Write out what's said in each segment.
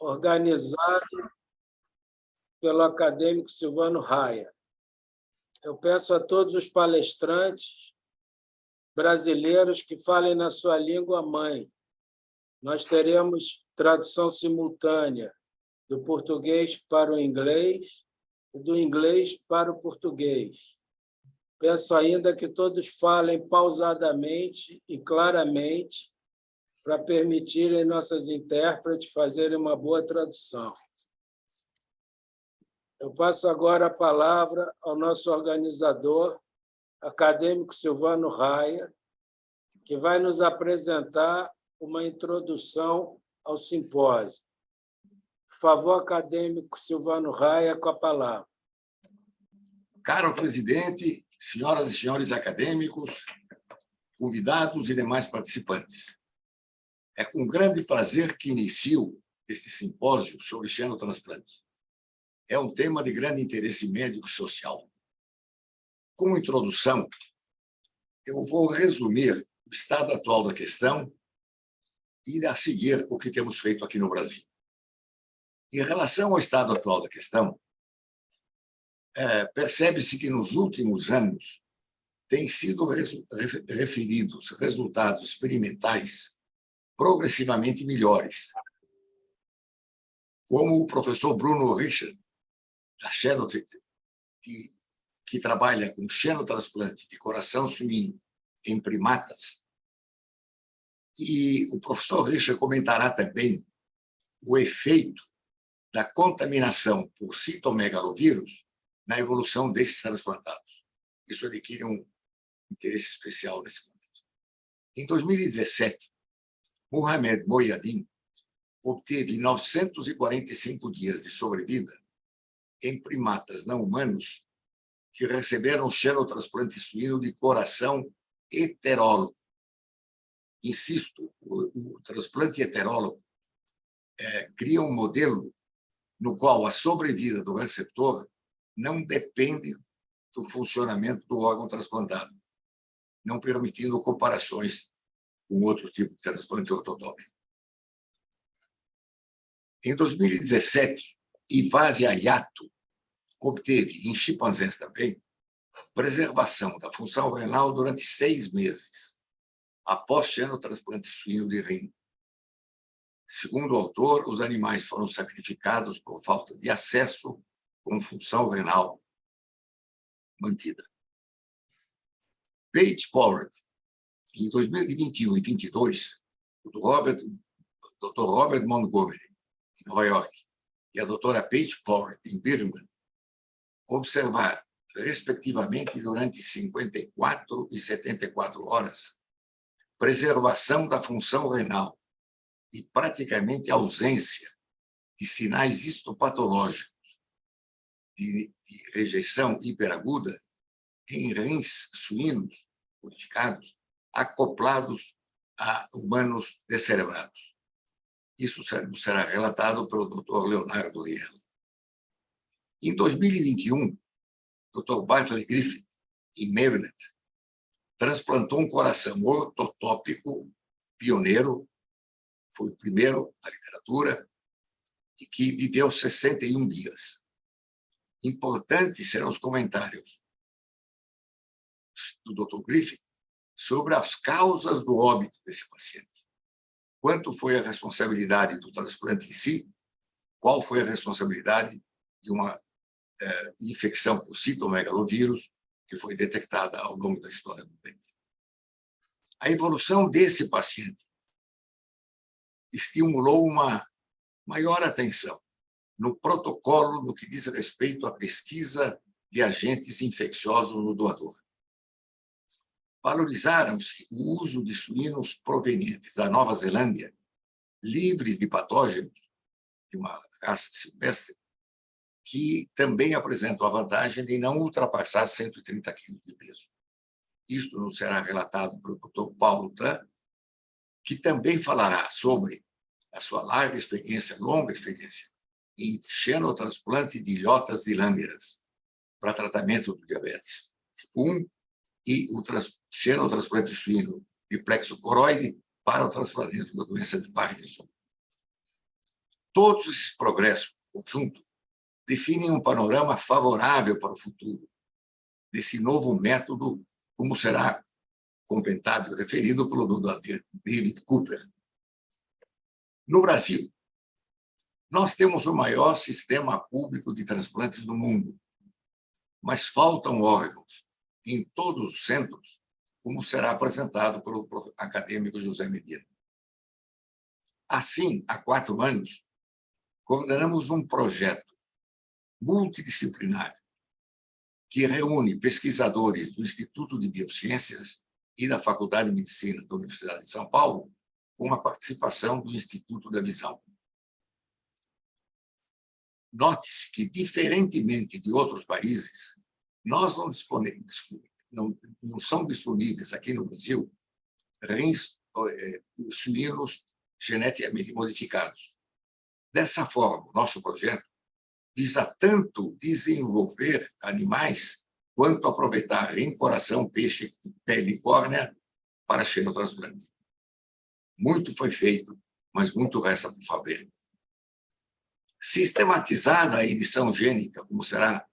organizado pelo acadêmico Silvano Raia. Eu peço a todos os palestrantes brasileiros que falem na sua língua mãe. Nós teremos tradução simultânea do português para o inglês e do inglês para o português. Peço ainda que todos falem pausadamente e claramente para permitirem nossas intérpretes fazerem uma boa tradução. Eu passo agora a palavra ao nosso organizador, acadêmico Silvano Raia, que vai nos apresentar uma introdução ao simpósio. Por favor, acadêmico Silvano Raia, com a palavra. Caro presidente, senhoras e senhores acadêmicos, convidados e demais participantes, é com grande prazer que inicio este simpósio sobre xenotransplante. É um tema de grande interesse médico e social. Como introdução, eu vou resumir o estado atual da questão e, a seguir, o que temos feito aqui no Brasil. Em relação ao estado atual da questão, percebe-se que, nos últimos anos, têm sido referidos resultados experimentais progressivamente melhores, como o professor Bruno Richard, que trabalha com xenotransplante de coração suíno em primatas. E o professor Richard comentará também o efeito da contaminação por citomegalovírus na evolução desses transplantados. Isso adquire um interesse especial nesse momento. Em 2017, Mohamed Moyadin obteve 945 dias de sobrevida em primatas não humanos que receberam xenotransplante suíno de coração heterólogo. Insisto, o transplante heterólogo cria um modelo no qual a sobrevida do receptor não depende do funcionamento do órgão transplantado, não permitindo comparações com outro tipo de transplante ortotópico. Em 2017, Ivase Hayato obteve, em chimpanzés também, preservação da função renal durante 6 meses, após xenotransplante suíno de rim. Segundo o autor, os animais foram sacrificados por falta de acesso com função renal mantida. Paige Pollard, em 2021 e 2022, o Dr. Robert Montgomery, em Nova York, e a doutora Paige Pollard, em Birmingham, observaram, respectivamente, durante 54 e 74 horas, preservação da função renal e praticamente ausência de sinais histopatológicos de rejeição hiperaguda em rins suínos modificados acoplados a humanos descerebrados. Isso será relatado pelo Dr. Leonardo Riel. Em 2021, Dr. Bartley Griffith, em Maryland, transplantou um coração ortotópico pioneiro, foi o primeiro na literatura, e que viveu 61 dias. Importantes serão os comentários do Dr. Griffith sobre as causas do óbito desse paciente. Quanto foi a responsabilidade do transplante em si? Qual foi a responsabilidade de uma infecção por citomegalovírus que foi detectada ao longo da história do doente? A evolução desse paciente estimulou uma maior atenção no protocolo no que diz respeito à pesquisa de agentes infecciosos no doador. Valorizaram-se o uso de suínos provenientes da Nova Zelândia, livres de patógenos, de uma raça silvestre, que também apresentam a vantagem de não ultrapassar 130 quilos de peso. Isto nos será relatado pelo Dr. Paulo Tan, que também falará sobre a sua longa experiência, em xenotransplante de ilhotas de Langerhans para tratamento do diabetes tipo 1 e o xenotransplante suíno de plexo coroide para o tratamento da doença de Parkinson. Todos esses progressos conjuntos definem um panorama favorável para o futuro desse novo método, como será comentado e referido pelo Dr. David Cooper. No Brasil, nós temos o maior sistema público de transplantes do mundo, mas faltam órgãos em todos os centros, como será apresentado pelo acadêmico José Medina. Assim, há 4 anos, coordenamos um projeto multidisciplinar que reúne pesquisadores do Instituto de Biociências e da Faculdade de Medicina da Universidade de São Paulo, com a participação do Instituto da Visão. Note-se que, diferentemente de outros países, nós não são disponíveis aqui no Brasil rins suínos geneticamente modificados. Dessa forma, o nosso projeto visa tanto desenvolver animais quanto aproveitar rim, coração, peixe, pele e córnea para xenotransplante. Muito foi feito, mas muito resta por fazer. Sistematizada a edição gênica, como será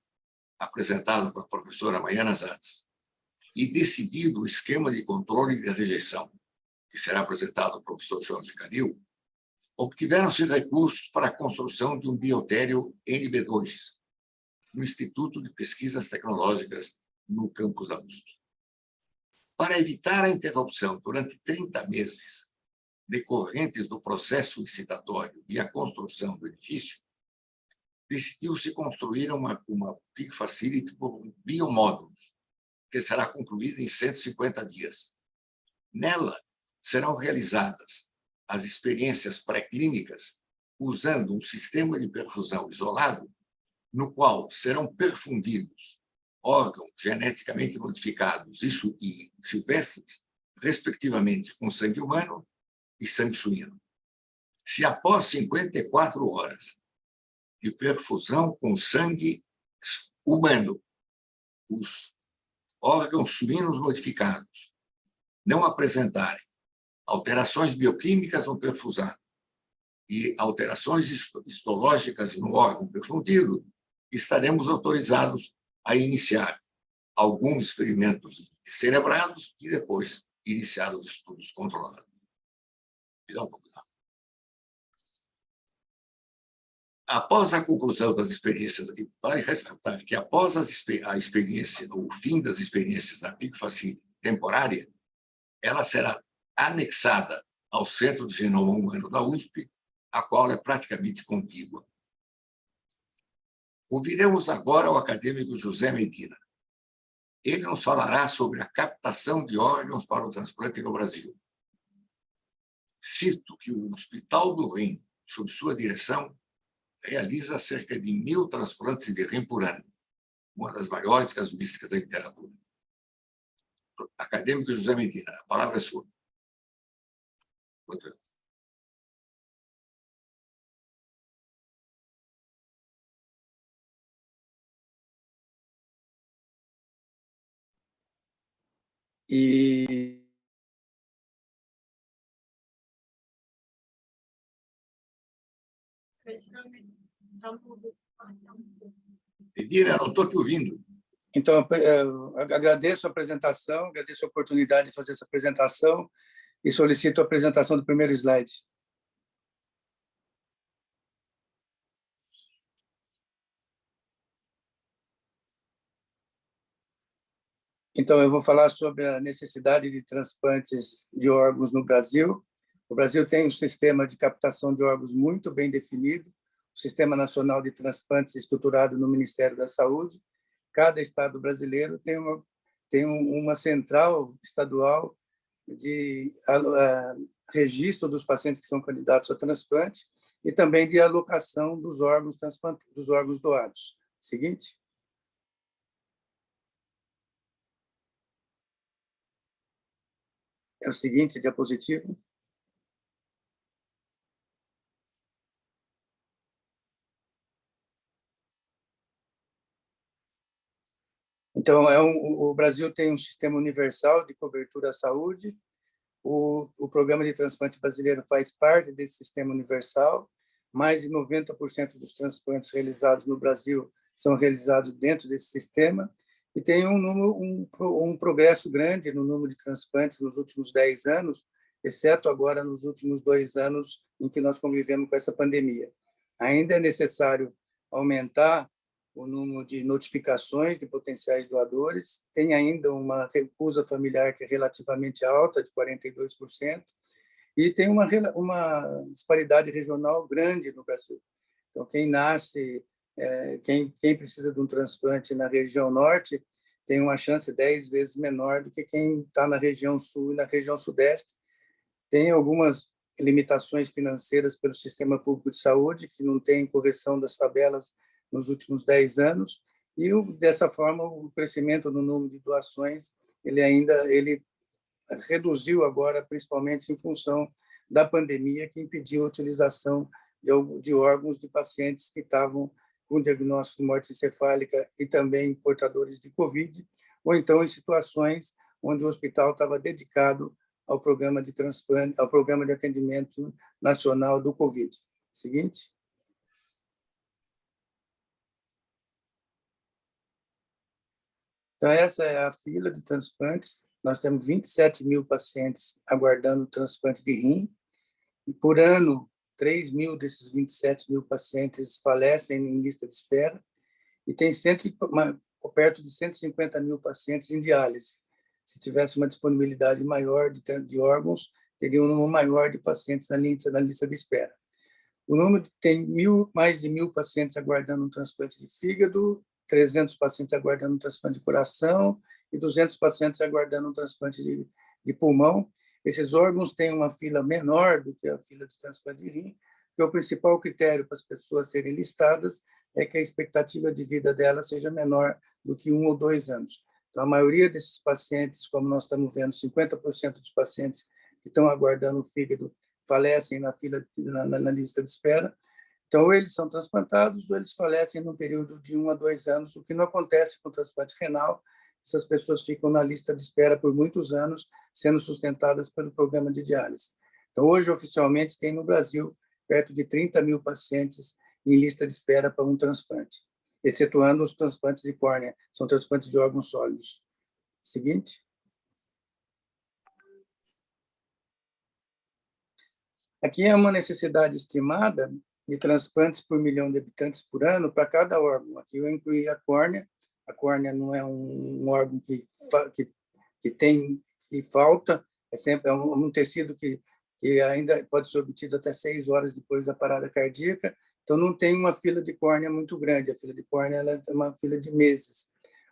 apresentado pela professora Maiana Zatz, e decidido o esquema de controle e de rejeição, que será apresentado pelo professor Jorge Canil, obtiveram-se recursos para a construção de um biotério NB2, no Instituto de Pesquisas Tecnológicas, no campus da USP. Para evitar a interrupção durante 30 meses decorrentes do processo licitatório e a construção do edifício, decidiu-se construir uma Peak Facility por biomódulos, que será concluída em 150 dias. Nela serão realizadas as experiências pré-clínicas usando um sistema de perfusão isolado, no qual serão perfundidos órgãos geneticamente modificados e silvestres, respectivamente, com sangue humano e sangue suíno. Se após 54 horas de perfusão com sangue humano, os órgãos suínos modificados não apresentarem alterações bioquímicas no perfusado e alterações histológicas no órgão perfundido, estaremos autorizados a iniciar alguns experimentos cerebrados e depois iniciar os estudos controlados. Após a conclusão das experiências, vale ressaltar que após a experiência, o fim das experiências da Peak Facility temporária, ela será anexada ao Centro de Genoma Humano da USP, a qual é praticamente contígua. Ouviremos agora o acadêmico José Medina. Ele nos falará sobre a captação de órgãos para o transplante no Brasil. Cito que o Hospital do Rim, sob sua direção, realiza cerca de 1.000 transplantes de rim por ano, uma das maiores casuísticas da literatura. Acadêmico José Medina, a palavra é sua. Medina, não estou te ouvindo. Então, agradeço a apresentação, agradeço a oportunidade de fazer essa apresentação e solicito a apresentação do primeiro slide. Então, eu vou falar sobre a necessidade de transplantes de órgãos no Brasil. O Brasil tem um sistema de captação de órgãos muito bem definido, o Sistema Nacional de Transplantes estruturado no Ministério da Saúde. Cada estado brasileiro tem uma central estadual de registro dos pacientes que são candidatos a transplante e também de alocação dos órgãos doados. Seguinte. É o seguinte diapositivo. Então, o Brasil tem um sistema universal de cobertura à saúde. O Programa de Transplante Brasileiro faz parte desse sistema universal. mais de 90% dos transplantes realizados no Brasil são realizados dentro desse sistema, e tem um progresso grande no número de transplantes nos últimos 10 anos, exceto agora nos últimos 2 anos em que nós convivemos com essa pandemia. Ainda é necessário aumentar o número de notificações de potenciais doadores, tem ainda uma recusa familiar que é relativamente alta, de 42%, e tem uma disparidade regional grande no Brasil. Então, quem precisa de um transplante na região norte tem uma chance 10 vezes menor do que quem está na região sul e na região sudeste. Tem algumas limitações financeiras pelo sistema público de saúde, que não tem correção das tabelas nos últimos 10 anos, e dessa forma o crescimento no número de doações ele reduziu agora, principalmente em função da pandemia, que impediu a utilização de órgãos de pacientes que estavam com diagnóstico de morte encefálica e também portadores de Covid, ou então em situações onde o hospital estava dedicado ao programa de transplante, ao programa de atendimento nacional do Covid. Seguinte. Então, essa é a fila de transplantes. Nós temos 27 mil pacientes aguardando transplante de rim, e por ano, 3 mil desses 27 mil pacientes falecem em lista de espera, e tem perto de 150 mil pacientes em diálise. Se tivesse uma disponibilidade maior de órgãos, teria um número maior de pacientes na lista de espera. O número tem mais de 1.000 pacientes aguardando um transplante de fígado, 300 pacientes aguardando um transplante de coração e 200 pacientes aguardando um transplante de pulmão. Esses órgãos têm uma fila menor do que a fila de transplante de rim, porque o principal critério para as pessoas serem listadas é que a expectativa de vida delas seja menor do que 1 ou 2 anos. Então, a maioria desses pacientes, como nós estamos vendo, 50% dos pacientes que estão aguardando o fígado falecem na lista de espera. Então, ou eles são transplantados ou eles falecem num período de 1 a 2 anos, o que não acontece com o transplante renal. Essas pessoas ficam na lista de espera por muitos anos, sendo sustentadas pelo programa de diálise. Então, hoje, oficialmente, tem no Brasil perto de 30 mil pacientes em lista de espera para um transplante, excetuando os transplantes de córnea, são transplantes de órgãos sólidos. Seguinte. Aqui é uma necessidade estimada de transplantes por 1 milhão de habitantes por ano para cada órgão. Aqui eu incluí a córnea. A córnea não é um órgão que falta, é sempre um tecido que ainda pode ser obtido até 6 horas depois da parada cardíaca. Então, não tem uma fila de córnea muito grande. A fila de córnea ela é uma fila de meses.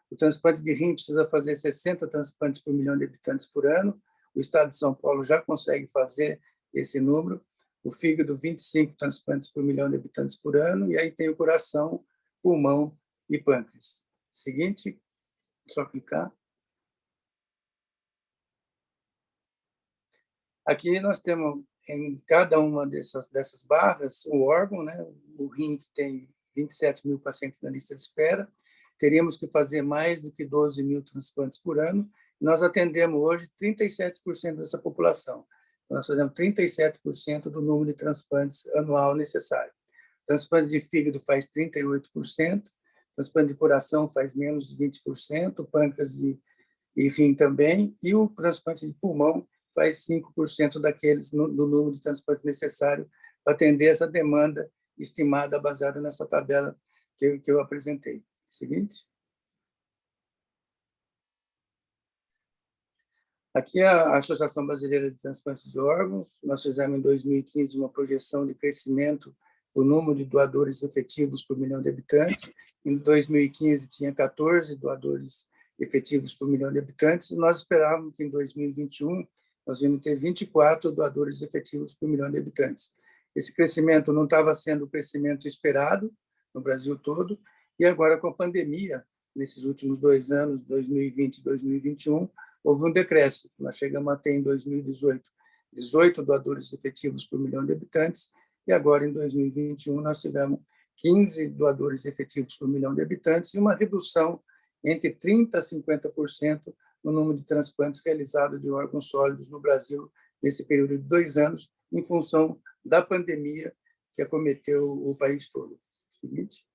O transplante de rim precisa fazer 60 transplantes por 1 milhão de habitantes por ano. O estado de São Paulo já consegue fazer esse número. O fígado, 25 transplantes por 1 milhão de habitantes por ano. E aí tem o coração, pulmão e pâncreas. Seguinte, só clicar. Aqui nós temos em cada uma dessas barras o órgão, né? O rim, que tem 27 mil pacientes na lista de espera. Teríamos que fazer mais do que 12 mil transplantes por ano. Nós atendemos hoje 37% dessa população. Nós fazemos 37% do número de transplantes anual necessário. Transplante de fígado faz 38%, transplante de coração faz menos de 20%, pâncreas e rim também, e o transplante de pulmão faz 5% daqueles do número de transplantes necessário para atender essa demanda estimada baseada nessa tabela que eu apresentei. Seguinte. Aqui é a Associação Brasileira de Transplantes de Órgãos. Nós fizemos em 2015 uma projeção de crescimento do número de doadores efetivos por 1 milhão de habitantes. Em 2015 tinha 14 doadores efetivos por 1 milhão de habitantes, e nós esperávamos que em 2021 nós íamos ter 24 doadores efetivos por 1 milhão de habitantes. Esse crescimento não estava sendo o crescimento esperado no Brasil todo, e agora com a pandemia, nesses últimos 2 anos, 2020 e 2021, houve um decréscimo. Nós chegamos a ter em 2018 18 doadores efetivos por 1 milhão de habitantes, e agora em 2021 nós tivemos 15 doadores efetivos por 1 milhão de habitantes e uma redução entre 30% a 50% no número de transplantes realizados de órgãos sólidos no Brasil nesse período de 2 anos, em função da pandemia, que acometeu o país todo. Seguinte.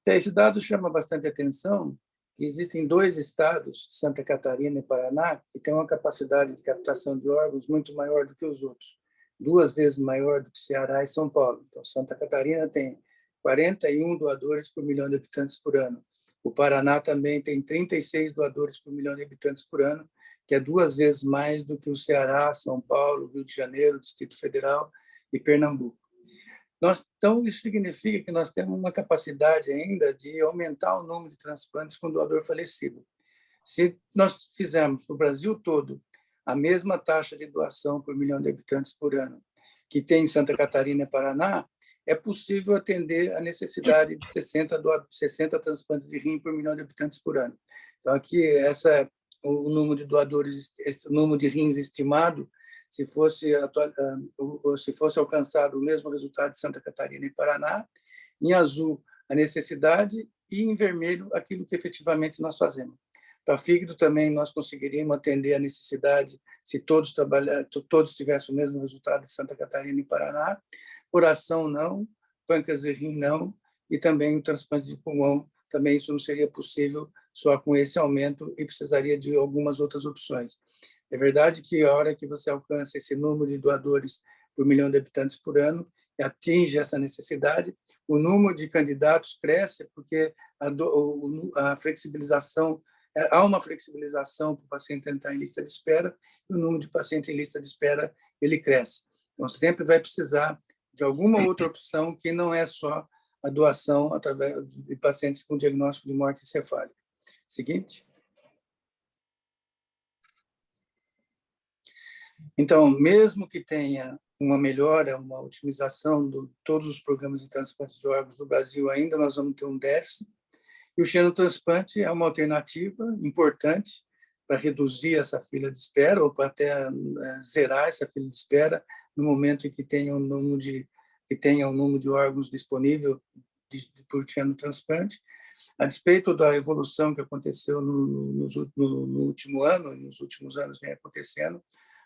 Esse dado chama bastante atenção. Existem 2 estados, Santa Catarina e Paraná, que têm uma capacidade de captação de órgãos muito maior do que os outros, 2 vezes maior do que Ceará e São Paulo. Então, Santa Catarina tem 41 doadores por milhão de habitantes por ano. O Paraná também tem 36 doadores por milhão de habitantes por ano, que é 2 vezes mais do que o Ceará, São Paulo, Rio de Janeiro, Distrito Federal e Pernambuco. Então, isso significa que nós temos uma capacidade ainda de aumentar o número de transplantes com doador falecido. Se nós fizermos no Brasil todo a mesma taxa de doação por milhão de habitantes por ano que tem em Santa Catarina e Paraná, é possível atender a necessidade de 60 transplantes de rim por milhão de habitantes por ano. Então, aqui, o número de doadores, esse número de rins estimado, se fosse alcançado o mesmo resultado de Santa Catarina e Paraná, em azul a necessidade e em vermelho aquilo que efetivamente nós fazemos. Para fígado também nós conseguiríamos atender a necessidade se todos tivessem o mesmo resultado de Santa Catarina e Paraná. Coração não, pâncreas e rim não, e também o transplante de pulmão, também isso não seria possível só com esse aumento e precisaria de algumas outras opções. É verdade que a hora que você alcança esse número de doadores por milhão de habitantes por ano e atinge essa necessidade, o número de candidatos cresce porque a flexibilização, há uma flexibilização para o paciente entrar em lista de espera e o número de pacientes em lista de espera ele cresce. Então, sempre vai precisar de alguma outra opção que não é só a doação através de pacientes com diagnóstico de morte encefálica. Seguinte. Então, mesmo que tenha uma melhora, uma otimização de todos os programas de transplantes de órgãos no Brasil, ainda nós vamos ter um déficit. E o xenotransplante é uma alternativa importante para reduzir essa fila de espera ou para até zerar essa fila de espera no momento em que tenha um número de órgãos disponível por xenotransplante. A despeito da evolução que aconteceu no último ano, nos últimos anos vem acontecendo,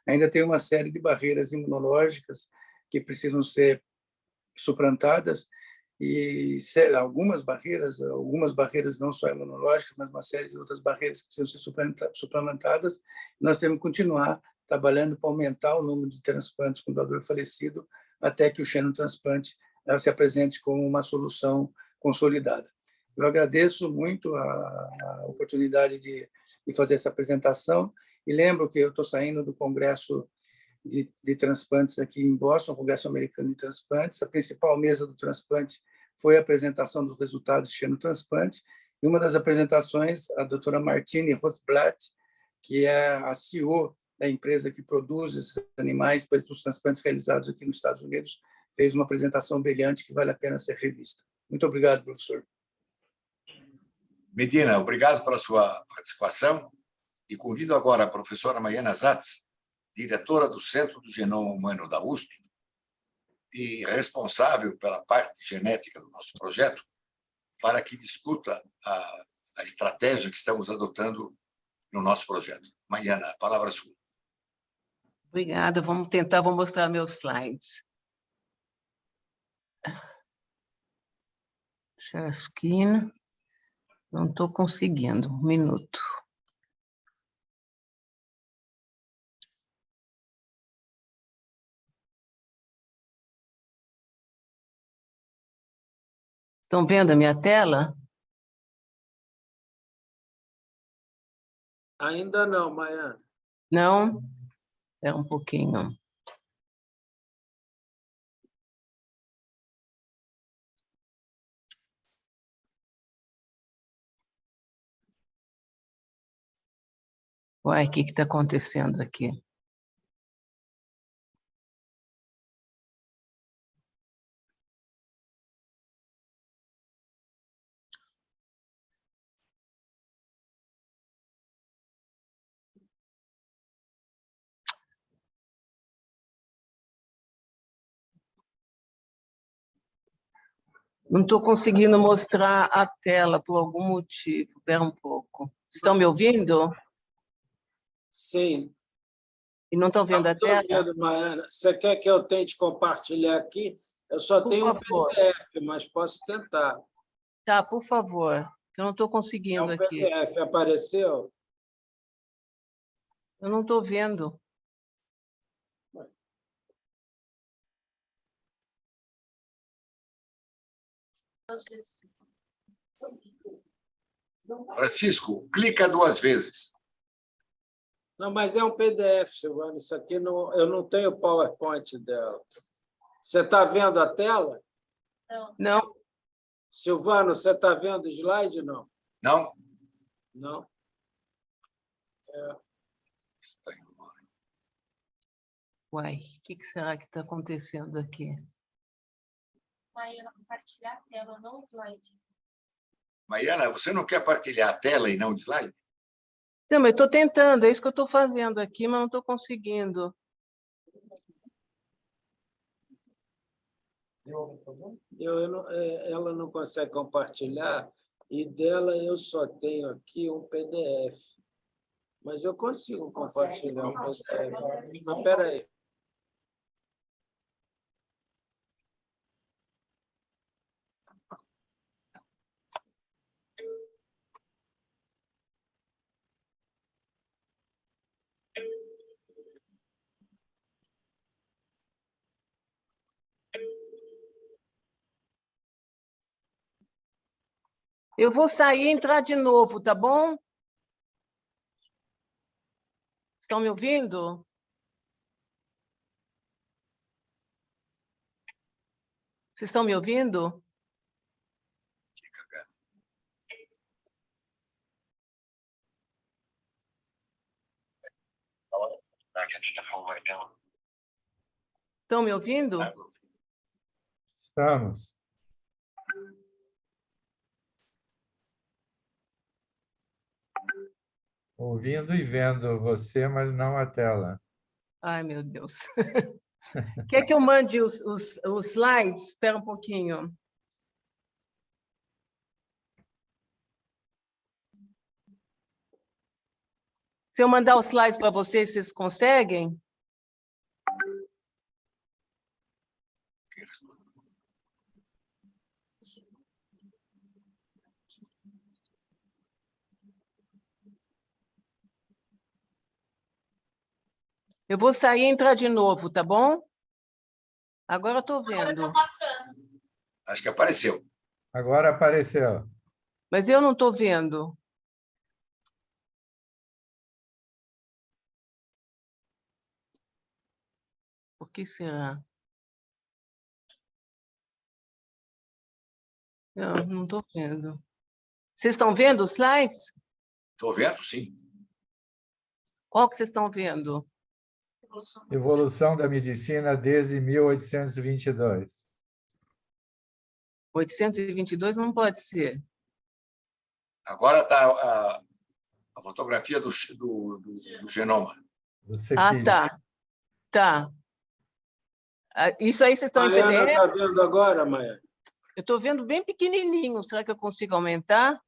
ainda tem uma série de barreiras imunológicas que precisam ser suplantadas e algumas barreiras não só imunológicas, mas uma série de outras barreiras que precisam ser suplementadas. Nós temos que continuar trabalhando para aumentar o número de transplantes com doador falecido até que o xenotransplante se apresente como uma solução consolidada. Eu agradeço muito a oportunidade de fazer essa apresentação e lembro que eu estou saindo do Congresso de transplantes aqui em Boston, o Congresso Americano de Transplantes. A principal mesa do transplante foi a apresentação dos resultados de xenotransplante. E uma das apresentações, a doutora Martine Rothblatt, que é a CEO da empresa que produz esses animais para os transplantes realizados aqui nos Estados Unidos, fez uma apresentação brilhante que vale a pena ser revista. Muito obrigado, professor. Medina, obrigado pela sua participação e convido agora a professora Maiana Zatz, diretora do Centro do Genoma Humano da USP e responsável pela parte genética do nosso projeto, para que discuta a estratégia que estamos adotando no nosso projeto. Maiana, a palavra é sua. Obrigada. Vou mostrar meus slides. Share screen. Não estou conseguindo. Um minuto. Estão vendo a minha tela? Ainda não, Maiana. Não? É um pouquinho. Uai, o que está acontecendo aqui? Não estou conseguindo mostrar a tela por algum motivo. Espera um pouco. Estão me ouvindo? Sim. E não estão vendo a Estou tela? vendo, Mariana. Você quer que eu tente compartilhar aqui? Eu só tenho um PDF, mas posso tentar. Tá, por favor, que eu não estou É conseguindo um aqui. PDF. Apareceu? Eu não estou vendo. Francisco, clica 2 vezes. Não, mas é um PDF, Silvano. Isso aqui não, eu não tenho o PowerPoint dela. Você está vendo a tela? Não. Silvano, você está vendo o slide? Não. Não? Não. Uai, o que será que está acontecendo aqui? Maiana, compartilhar a tela, não o slide. Maiana, você não quer partilhar a tela e não o slide? Não, mas eu estou tentando, é isso que eu estou fazendo aqui, mas não estou conseguindo. Ela não consegue compartilhar, e dela eu só tenho aqui um PDF. Mas eu consigo compartilhar um PDF. Mas espera aí. Eu vou sair e entrar de novo, tá bom? Estão me ouvindo? Vocês estão me ouvindo? Estão me ouvindo? Estamos. Ouvindo e vendo você, mas não a tela. Ai, meu Deus. Quer que eu mande os slides? Espera um pouquinho. Se eu mandar os slides para vocês, vocês conseguem? Eu vou sair e entrar de novo, tá bom? Agora eu estou vendo. Agora tá passando. Acho que apareceu. Agora apareceu. Mas eu não estou vendo. Por que será? Não estou vendo. Vocês estão vendo os slides? Estou vendo, sim. Qual que vocês estão vendo? Evolução da medicina desde 1822. 822 não pode ser. Agora está a fotografia do genoma. Do Ah, CEPI. tá. Tá. Isso aí vocês estão em Mariana PDF? está vendo agora, Maiana? Eu estou vendo bem pequenininho. Será que eu consigo aumentar?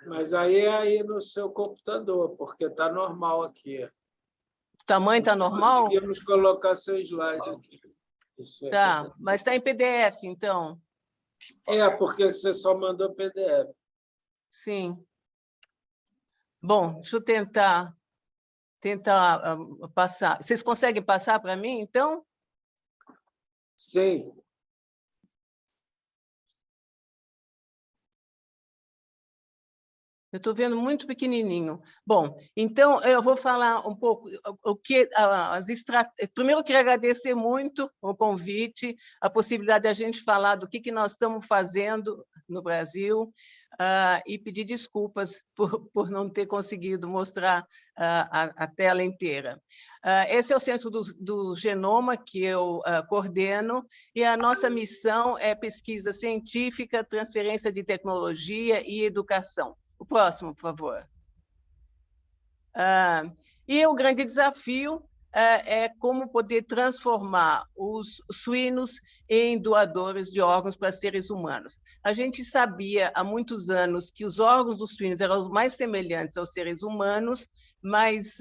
Mas aí é aí no seu computador, porque está normal aqui. O tamanho está normal? Conseguimos colocar seu slide aqui. Isso é Tá, mas está em PDF, então. Porque você só mandou PDF. Sim. Bom, deixa eu tentar passar. Vocês conseguem passar para mim, então? Sim. Eu estou vendo muito pequenininho. Bom, então eu vou falar um pouco o que as estratégias. Primeiro, eu queria agradecer muito o convite, a possibilidade de a gente falar do que nós estamos fazendo no Brasil, e pedir desculpas por não ter conseguido mostrar a tela inteira. Esse é o Centro do Genoma, que eu coordeno, e a nossa missão é pesquisa científica, transferência de tecnologia e educação. O próximo, por favor. E o grande desafio é como poder transformar os suínos em doadores de órgãos para seres humanos. A gente sabia há muitos anos que os órgãos dos suínos eram os mais semelhantes aos seres humanos, mas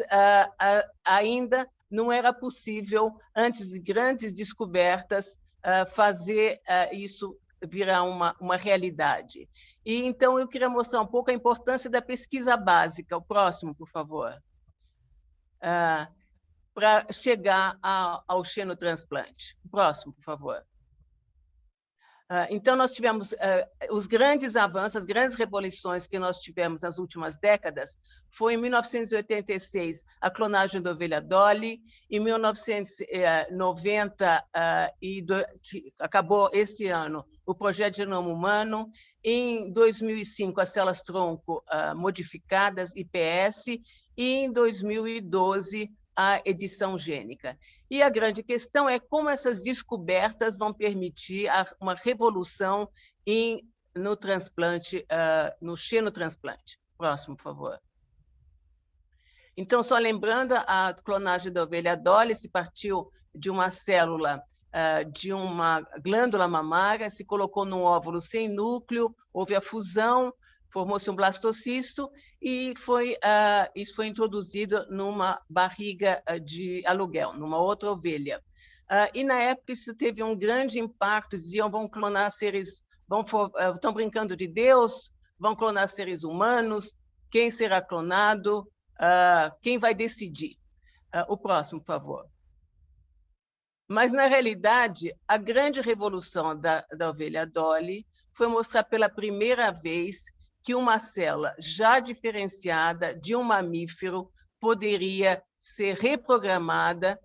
ainda não era possível, antes de grandes descobertas, fazer isso virar uma realidade. E, então, eu queria mostrar um pouco a importância da pesquisa básica. O próximo, por favor. Para chegar ao xenotransplante. Próximo, por favor. Então, nós tivemos os grandes avanços, as grandes revoluções que nós tivemos nas últimas décadas. Foi em 1986 a clonagem da ovelha Dolly, em 1990, que acabou esse ano, o projeto Genoma Humano, em 2005 as células-tronco modificadas, IPS, e em 2012 a edição gênica. E a grande questão é como essas descobertas vão permitir uma revolução no transplante, no xenotransplante. Próximo, por favor. Então, só lembrando, a clonagem da ovelha Dolly se partiu de uma célula de uma glândula mamária, se colocou num óvulo sem núcleo, houve a fusão, formou-se um blastocisto e isso foi introduzido numa barriga de aluguel, numa outra ovelha. E, na época, isso teve um grande impacto, diziam, vão clonar seres, estão brincando de Deus, vão clonar seres humanos, quem será clonado, quem vai decidir? O próximo, por favor. Mas, na realidade, a grande revolução da ovelha Dolly foi mostrar pela primeira vez que uma célula já diferenciada de um mamífero poderia ser reprogramada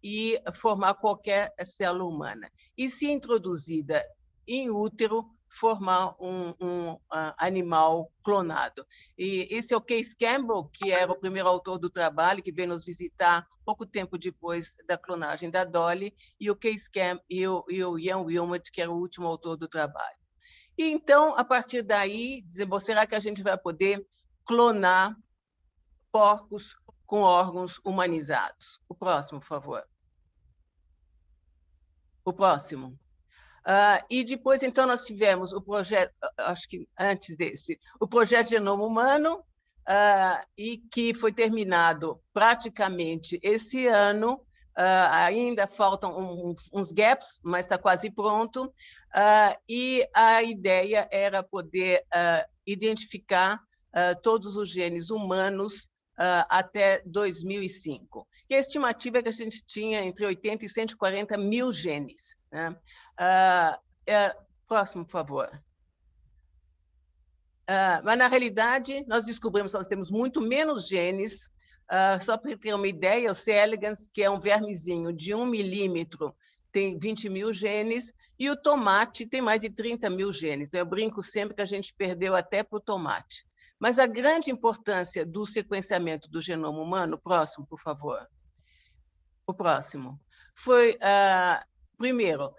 e formar qualquer célula humana. E, se introduzida em útero, formar um animal clonado. E esse é o Case Campbell, que era o primeiro autor do trabalho, que veio nos visitar pouco tempo depois da clonagem da Dolly, e o Case Campbell e o Ian Wilmot, que era o último autor do trabalho. E, então, a partir daí, será que a gente vai poder clonar porcos com órgãos humanizados? O próximo, por favor. O próximo. E depois, então, nós tivemos o projeto, acho que antes desse, o projeto Genoma Humano, e que foi terminado praticamente esse ano. Ainda faltam uns gaps, mas está quase pronto. E a ideia era poder identificar todos os genes humanos até 2005. E a estimativa é que a gente tinha entre 80 e 140 mil genes, né? Próximo, por favor. Mas, na realidade, nós descobrimos que nós temos muito menos genes. Só para ter uma ideia, o C. elegans, que é um vermezinho de 1 milímetro, tem 20 mil genes, e o tomate tem mais de 30 mil genes. Então, eu brinco sempre que a gente perdeu até para o tomate. Mas a grande importância do sequenciamento do genoma humano, próximo, por favor. O próximo. Foi, primeiro,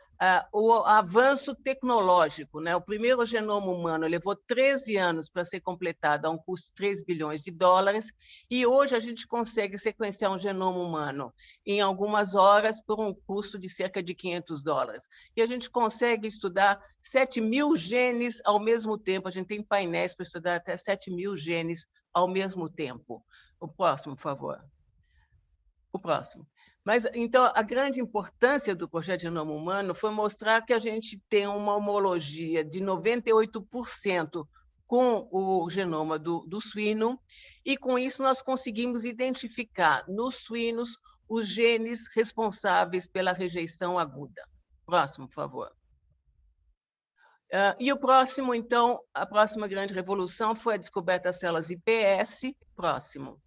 o avanço tecnológico, né? O primeiro genoma humano levou 13 anos para ser completado a um custo de 3 bilhões de dólares, e hoje a gente consegue sequenciar um genoma humano em algumas horas por um custo de cerca de 500 dólares. E a gente consegue estudar 7 mil genes ao mesmo tempo, a gente tem painéis para estudar até 7 mil genes ao mesmo tempo. O próximo, por favor. O próximo. Mas, então, a grande importância do projeto Genoma Humano foi mostrar que a gente tem uma homologia de 98% com o genoma do suíno, e, com isso, nós conseguimos identificar nos suínos os genes responsáveis pela rejeição aguda. Próximo, por favor. E o próximo, então, a próxima grande revolução foi a descoberta das células IPS. Próximo.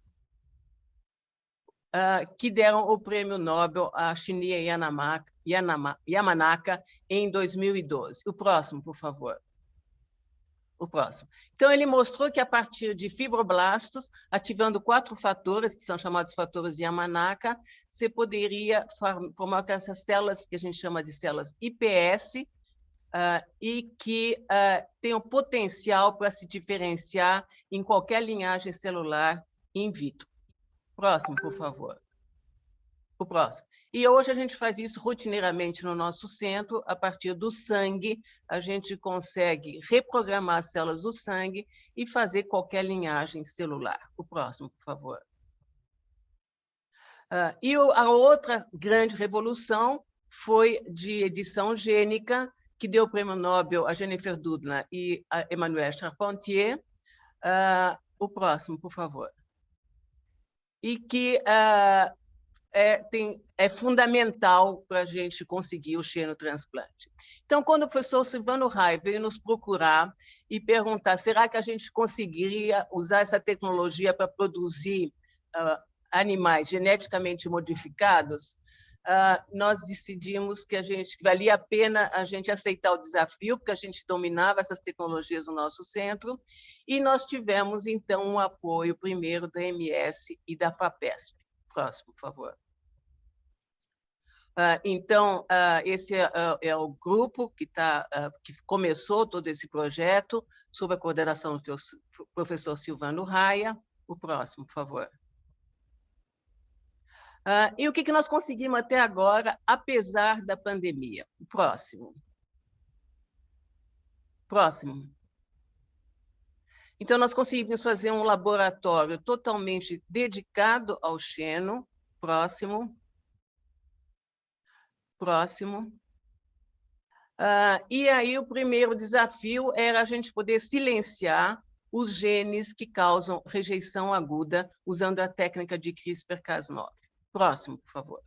Que deram o prêmio Nobel a Shinya Yamanaka em 2012. O próximo, por favor. O próximo. Então, ele mostrou que, a partir de fibroblastos, ativando 4 fatores, que são chamados fatores de Yamanaka, você poderia formar essas células, que a gente chama de células IPS, e que têm o potencial para se diferenciar em qualquer linhagem celular in vitro. Próximo, por favor. O próximo. E hoje a gente faz isso rotineiramente no nosso centro, a partir do sangue, a gente consegue reprogramar as células do sangue e fazer qualquer linhagem celular. O próximo, por favor. E a outra grande revolução foi de edição gênica, que deu o prêmio Nobel a Jennifer Doudna e a Emmanuelle Charpentier. O próximo, por favor. E que é fundamental para a gente conseguir o xenotransplante. Então, quando o professor Silvano Raia veio nos procurar e perguntar, será que a gente conseguiria usar essa tecnologia para produzir animais geneticamente modificados, nós decidimos que valia a pena a gente aceitar o desafio, porque a gente dominava essas tecnologias no nosso centro, e nós tivemos, então, um apoio primeiro da MS e da FAPESP. Próximo, por favor. Então, esse é o grupo que começou todo esse projeto, sob a coordenação do professor Silvano Raia. O próximo, por favor. E o que nós conseguimos até agora, apesar da pandemia? O próximo. Próximo. Então, nós conseguimos fazer um laboratório totalmente dedicado ao xeno. Próximo. Próximo. E aí, o primeiro desafio era a gente poder silenciar os genes que causam rejeição aguda, usando a técnica de CRISPR-Cas9. Próximo, por favor.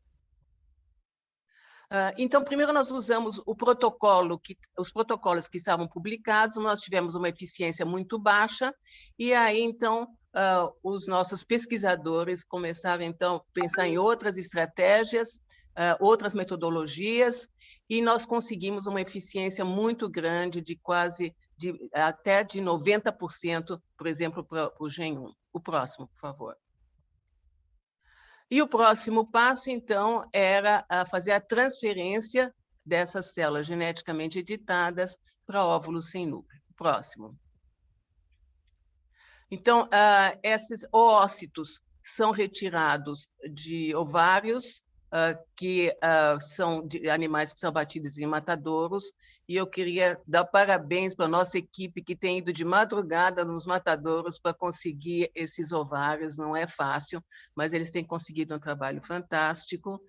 Então, primeiro nós usamos os protocolos que estavam publicados, nós tivemos uma eficiência muito baixa, e aí, então, os nossos pesquisadores começaram, então, a pensar em outras estratégias, outras metodologias, e nós conseguimos uma eficiência muito grande, até de 90%, por exemplo, para o GEN1. O próximo, por favor. E o próximo passo, então, era fazer a transferência dessas células geneticamente editadas para óvulos sem núcleo. Próximo. Então, esses oócitos são retirados de ovários, que são de animais que são abatidos em matadouros, e eu queria dar parabéns para a nossa equipe que tem ido de madrugada nos matadouros para conseguir esses ovários, não é fácil, mas eles têm conseguido um trabalho fantástico.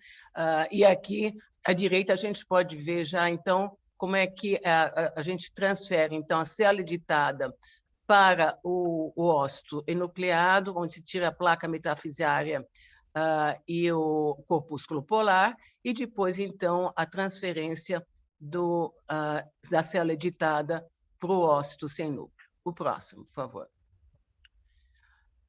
E aqui, à direita, a gente pode ver já, então, como é que a gente transfere, então, a célula editada para o ócito enucleado, onde se tira a placa metafisiária e o corpúsculo polar, e depois, então, a transferência da célula editada para o ócito sem núcleo. O próximo, por favor.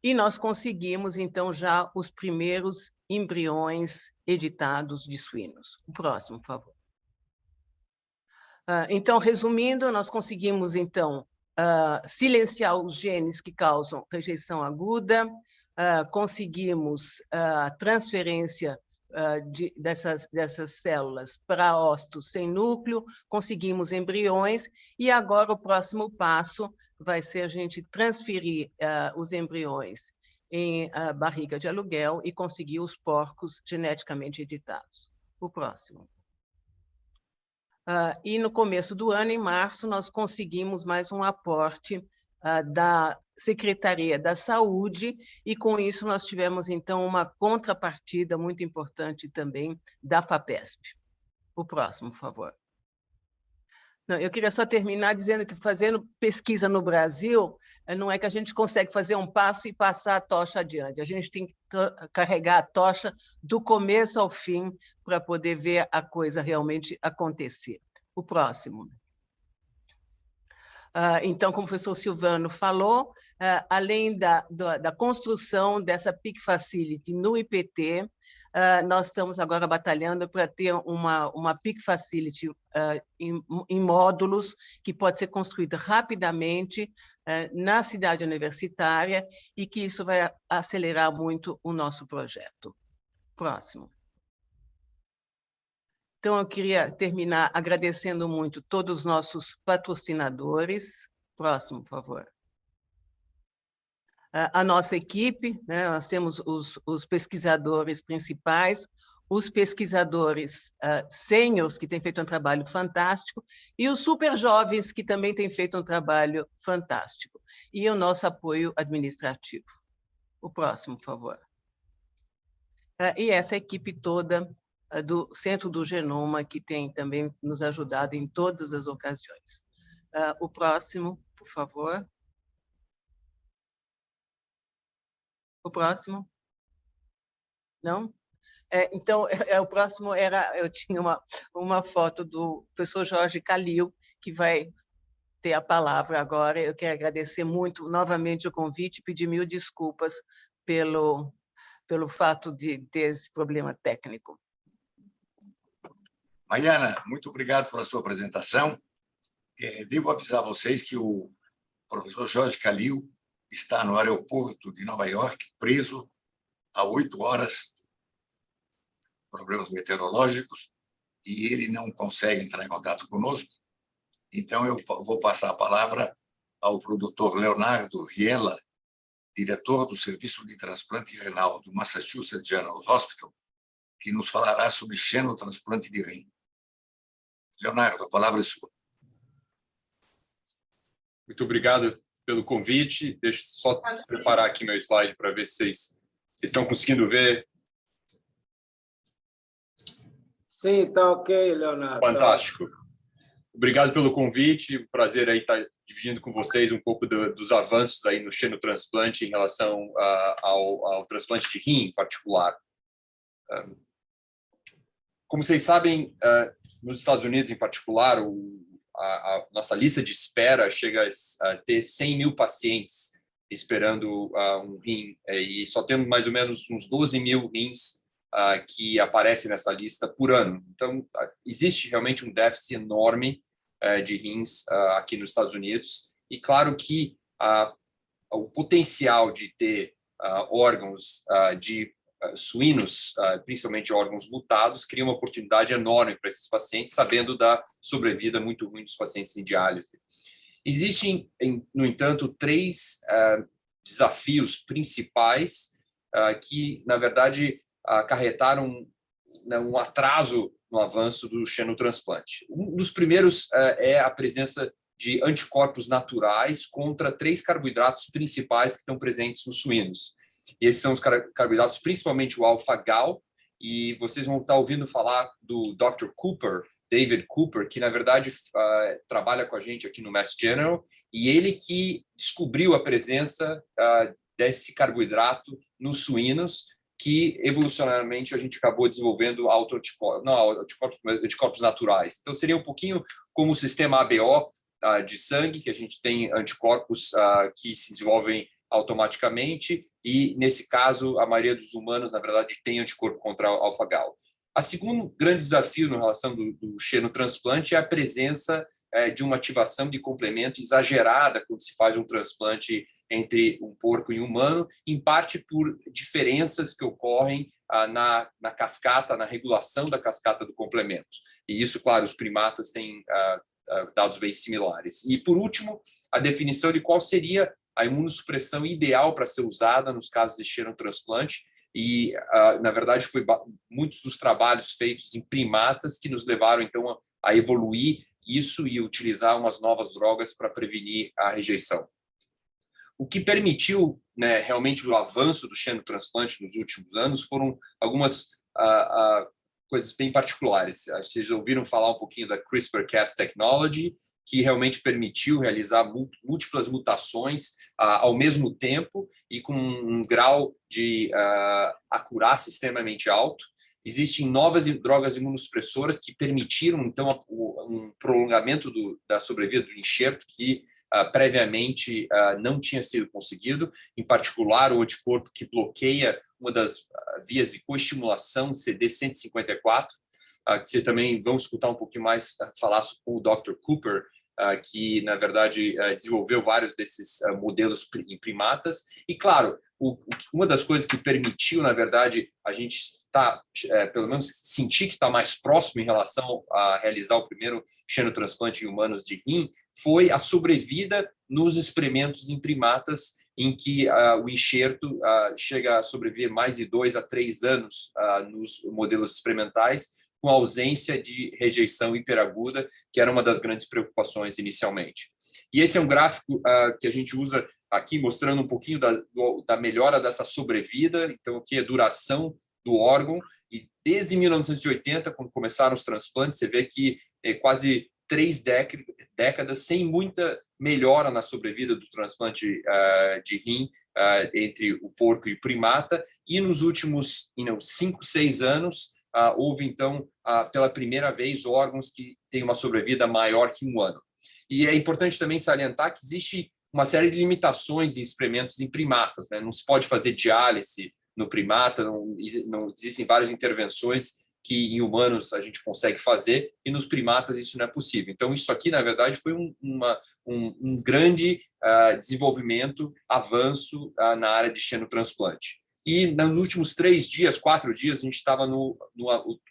E nós conseguimos, então, já os primeiros embriões editados de suínos. O próximo, por favor. Então, resumindo, nós conseguimos, então, silenciar os genes que causam rejeição aguda, conseguimos a transferência dessas células para ócitos sem núcleo, conseguimos embriões, e agora o próximo passo vai ser a gente transferir os embriões em barriga de aluguel e conseguir os porcos geneticamente editados. O próximo. E no começo do ano, em março, nós conseguimos mais um aporte da Secretaria da Saúde, e com isso nós tivemos, então, uma contrapartida muito importante também da FAPESP. O próximo, por favor. Não, eu queria só terminar dizendo que, fazendo pesquisa no Brasil, não é que a gente consegue fazer um passo e passar a tocha adiante. A gente tem que carregar a tocha do começo ao fim para poder ver a coisa realmente acontecer. O próximo. Então, como o professor Silvano falou, além da construção dessa PIC Facility no IPT, nós estamos agora batalhando para ter uma PIC Facility em módulos que pode ser construída rapidamente na cidade universitária, e que isso vai acelerar muito o nosso projeto. Próximo. Então, eu queria terminar agradecendo muito todos os nossos patrocinadores. Próximo, por favor. A nossa equipe, né? Nós temos os pesquisadores principais, os pesquisadores sêniores, que têm feito um trabalho fantástico, e os super jovens, que também têm feito um trabalho fantástico, e o nosso apoio administrativo. O próximo, por favor. E essa equipe toda do Centro do Genoma, que tem também nos ajudado em todas as ocasiões. O próximo, por favor. O próximo? Não? Então, o próximo era... Eu tinha uma foto do professor Jorge Calil, que vai ter a palavra agora. Eu quero agradecer muito, novamente, o convite e pedir mil desculpas pelo fato de ter esse problema técnico. Mariana, muito obrigado pela sua apresentação. Devo avisar vocês que o professor Jorge Calil está no aeroporto de Nova York, preso há 8 horas, problemas meteorológicos, e ele não consegue entrar em contato conosco. Então, eu vou passar a palavra ao Dr. Leonardo Riella, diretor do Serviço de Transplante Renal do Massachusetts General Hospital, que nos falará sobre xenotransplante de rim. Leonardo, a palavra é sua. Muito obrigado pelo convite. Deixa eu só preparar aqui meu slide para ver se vocês estão conseguindo ver. Sim, está ok, Leonardo. Fantástico. Obrigado pelo convite. Prazer aí estar dividindo com vocês um pouco dos avanços aí no xenotransplante em relação ao transplante de rim em particular. Como vocês sabem, nos Estados Unidos em particular, a nossa lista de espera chega a ter 100 mil pacientes esperando um rim, e só temos mais ou menos uns 12 mil rins que aparecem nessa lista por ano. Então, existe realmente um déficit enorme de rins aqui nos Estados Unidos, e claro que o potencial de ter órgãos de suínos, principalmente órgãos mutados, cria uma oportunidade enorme para esses pacientes, sabendo da sobrevida muito ruim dos pacientes em diálise. Existem, no entanto, 3 desafios principais que, na verdade, acarretaram um atraso no avanço do xenotransplante. Um dos primeiros é a presença de anticorpos naturais contra 3 carboidratos principais que estão presentes nos suínos. E esses são os carboidratos, principalmente o alfa-gal, e vocês vão estar ouvindo falar do Dr. Cooper, David Cooper, que, na verdade, trabalha com a gente aqui no Mass General, e ele que descobriu a presença desse carboidrato nos suínos, que, evolucionariamente, a gente acabou desenvolvendo anticorpos naturais. Então, seria um pouquinho como o sistema ABO de sangue, que a gente tem anticorpos que se desenvolvem automaticamente, e, nesse caso, a maioria dos humanos, na verdade, tem anticorpo contra o alfa-gal. O segundo grande desafio na relação do xenotransplante é a presença de uma ativação de complemento exagerada quando se faz um transplante entre um porco e um humano, em parte por diferenças que ocorrem na cascata, na regulação da cascata do complemento. E isso, claro, os primatas têm dados bem similares. E, por último, a definição de qual seria a imunossupressão ideal para ser usada nos casos de xenotransplante, e, na verdade, foi muitos dos trabalhos feitos em primatas que nos levaram, então, a evoluir isso e utilizar umas novas drogas para prevenir a rejeição. O que permitiu, né, realmente o avanço do xenotransplante nos últimos anos foram algumas coisas bem particulares. Vocês ouviram falar um pouquinho da CRISPR-Cas technology, que realmente permitiu realizar múltiplas mutações ao mesmo tempo e com um grau de acurácia extremamente alto. Existem novas drogas imunossupressoras que permitiram, então, um prolongamento da sobrevida do enxerto que previamente não tinha sido conseguido, em particular o anticorpo que bloqueia uma das vias de coestimulação, CD154, que vocês também vão escutar um pouquinho mais falar com o Dr. Cooper, que, na verdade, desenvolveu vários desses modelos em primatas. E, claro, uma das coisas que permitiu, na verdade, a gente pelo menos sentir que está mais próximo em relação a realizar o primeiro xenotransplante em humanos de rim, foi a sobrevida nos experimentos em primatas, em que o enxerto chega a sobreviver mais de 2 a 3 anos nos modelos experimentais, com ausência de rejeição hiperaguda, que era uma das grandes preocupações inicialmente. E esse é um gráfico que a gente usa aqui, mostrando um pouquinho da melhora dessa sobrevida, então aqui é a duração do órgão, e desde 1980, quando começaram os transplantes, você vê que quase 3 décadas sem muita melhora na sobrevida do transplante de rim entre o porco e o primata, e nos últimos 5, 6 anos, houve, então, pela primeira vez, órgãos que têm uma sobrevida maior que 1 ano. E é importante também salientar que existe uma série de limitações em experimentos em primatas, né? Não se pode fazer diálise no primata, não existem várias intervenções que em humanos a gente consegue fazer, e nos primatas isso não é possível. Então, isso aqui, na verdade, foi um grande desenvolvimento, avanço na área de xenotransplante. E nos últimos 4 dias, a gente estava no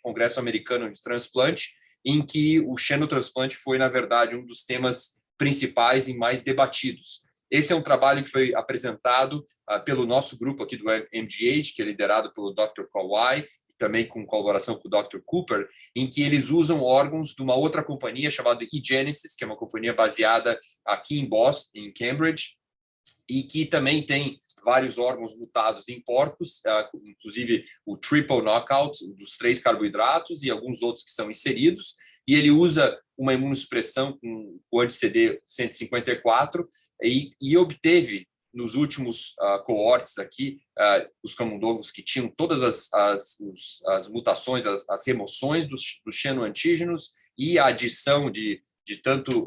Congresso Americano de Transplante, em que o xenotransplante foi, na verdade, um dos temas principais e mais debatidos. Esse é um trabalho que foi apresentado pelo nosso grupo aqui do MGH, que é liderado pelo Dr. Kawai, também com colaboração com o Dr. Cooper, em que eles usam órgãos de uma outra companhia chamada eGenesis, que é uma companhia baseada aqui em Boston, em Cambridge, e que também tem vários órgãos mutados em porcos, inclusive o triple knockout dos 3 carboidratos e alguns outros que são inseridos, e ele usa uma imunossupressão com o anti-CD 154 e obteve, nos últimos coortes aqui, os camundongos que tinham todas as mutações, as remoções dos xenoantígenos e a adição de tanto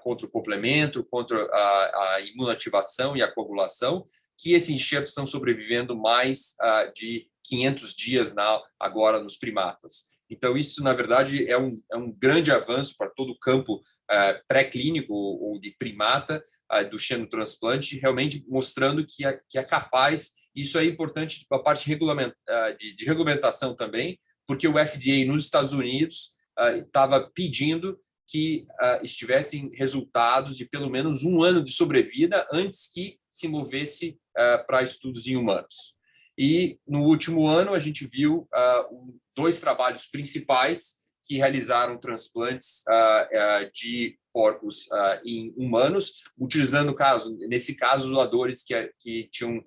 contra o complemento, contra a imunativação e a coagulação, que esses enxertos estão sobrevivendo mais de 500 dias agora nos primatas. Então, isso, na verdade, é um grande avanço para todo o campo pré-clínico ou de primata do xenotransplante, realmente mostrando que é capaz. Isso é importante para a parte de regulamentação também, porque o FDA nos Estados Unidos estava pedindo que estivessem resultados de pelo menos 1 ano de sobrevida antes que se movesse para estudos em humanos. E no último ano a gente viu 2 trabalhos principais que realizaram transplantes de porcos em humanos, utilizando, nesse caso, doadores que tinham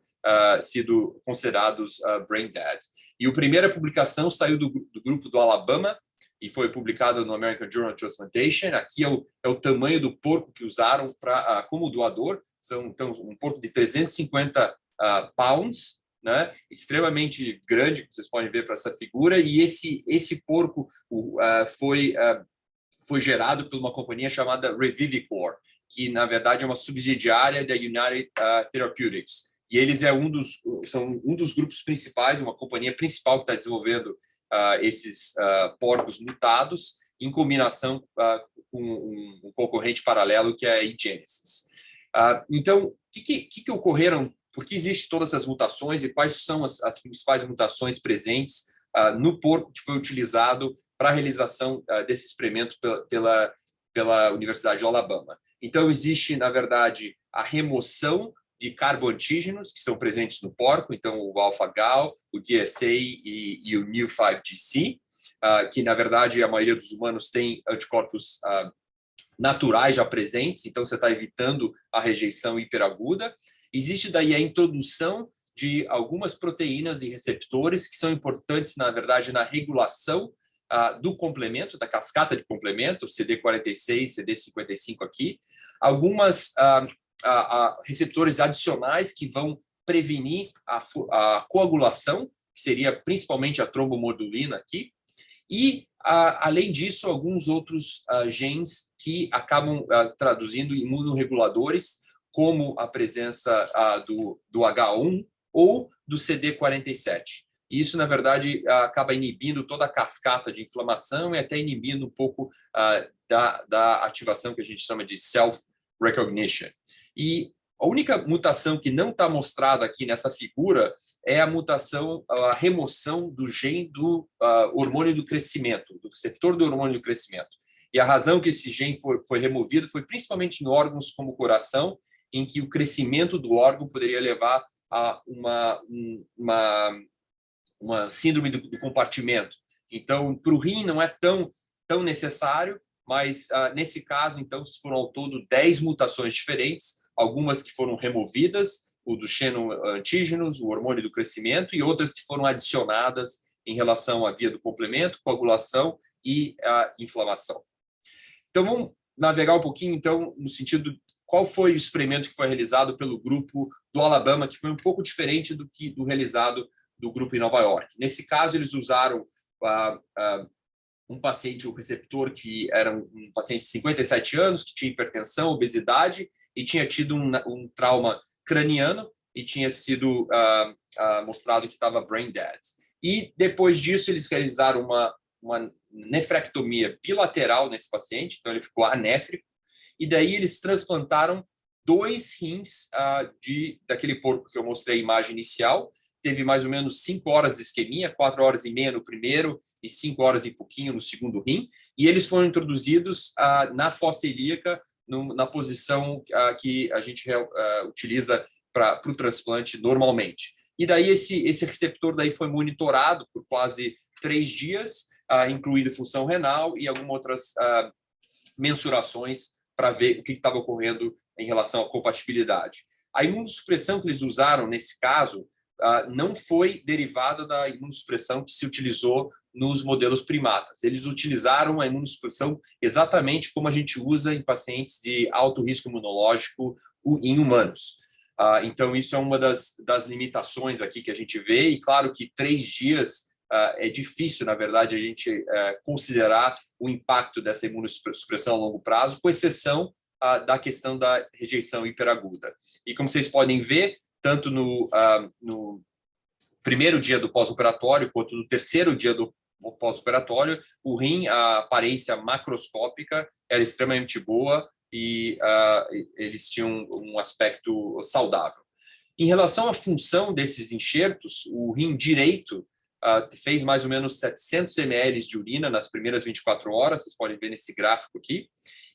sido considerados brain dead. E a primeira publicação saiu do grupo do Alabama, e foi publicado no American Journal of Transplantation. Aqui é o tamanho do porco que usaram como doador. Então, um porco de 350 pounds, né? Extremamente grande, que vocês podem ver para essa figura. E esse porco foi gerado por uma companhia chamada Revivicor, que, na verdade, é uma subsidiária da United Therapeutics. E eles são um dos grupos principais, uma companhia principal que está desenvolvendo esses porcos mutados, em combinação com um concorrente paralelo, que é a eGenesis. Então, o que ocorreram? Por que existem todas essas mutações e quais são as principais mutações presentes no porco que foi utilizado para a realização desse experimento pela Universidade de Alabama? Então, existe, na verdade, a remoção de carboantígenos que são presentes no porco, então o alfa-gal, o DSA e o Neu5Gc, que, na verdade, a maioria dos humanos tem anticorpos naturais já presentes, então você está evitando a rejeição hiperaguda. Existe daí a introdução de algumas proteínas e receptores que são importantes, na verdade, na regulação do complemento, da cascata de complemento, CD46, CD55 aqui. Algumas receptores adicionais que vão prevenir a coagulação, que seria principalmente a trombomodulina aqui. E, além disso, alguns outros genes que acabam traduzindo imunorreguladores, como a presença do H1 ou do CD47. Isso, na verdade, acaba inibindo toda a cascata de inflamação e até inibindo um pouco da ativação que a gente chama de self-recognition. E a única mutação que não está mostrada aqui nessa figura é a mutação, a remoção do gene do hormônio do crescimento, do receptor do hormônio do crescimento. E a razão que esse gene foi removido foi principalmente em órgãos como o coração em que o crescimento do órgão poderia levar a uma síndrome do compartimento. Então, para o rim não é tão necessário, mas nesse caso, então, foram ao todo 10 mutações diferentes, algumas que foram removidas, o do xenoantígenos, o hormônio do crescimento, e outras que foram adicionadas em relação à via do complemento, coagulação e a inflamação. Então, vamos navegar um pouquinho, então, no sentido de qual foi o experimento que foi realizado pelo grupo do Alabama, que foi um pouco diferente do realizado do grupo em Nova York. Nesse caso, eles usaram um paciente, um receptor que era um paciente de 57 anos, que tinha hipertensão, obesidade e tinha tido um trauma craniano e tinha sido mostrado que estava brain dead. E depois disso, eles realizaram uma nefrectomia bilateral nesse paciente, então ele ficou anéfrico, e daí eles transplantaram 2 rins daquele porco que eu mostrei a imagem inicial. Teve mais ou menos 5 horas de isquemia, 4 horas e meia no primeiro e 5 horas e pouquinho no segundo rim, e eles foram introduzidos na fossa ilíaca, na posição que a gente utiliza para o transplante normalmente. E daí esse receptor daí foi monitorado por quase 3 dias, incluindo função renal e algumas outras mensurações para ver o que estava ocorrendo em relação à compatibilidade. A imunossupressão que eles usaram nesse caso não foi derivada da imunossupressão que se utilizou nos modelos primatas. Eles utilizaram a imunossupressão exatamente como a gente usa em pacientes de alto risco imunológico em humanos. Então, isso é uma das limitações aqui que a gente vê, e claro que 3 dias é difícil, na verdade, a gente considerar o impacto dessa imunossupressão a longo prazo, com exceção da questão da rejeição hiperaguda. E como vocês podem ver, tanto no primeiro dia do pós-operatório quanto no terceiro dia do pós-operatório, o rim, a aparência macroscópica era extremamente boa e eles tinham um aspecto saudável. Em relação à função desses enxertos, o rim direito fez mais ou menos 700 ml de urina nas primeiras 24 horas, vocês podem ver nesse gráfico aqui,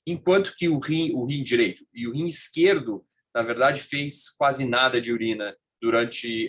enquanto que o rim direito e o rim esquerdo, na verdade, fez quase nada de urina durante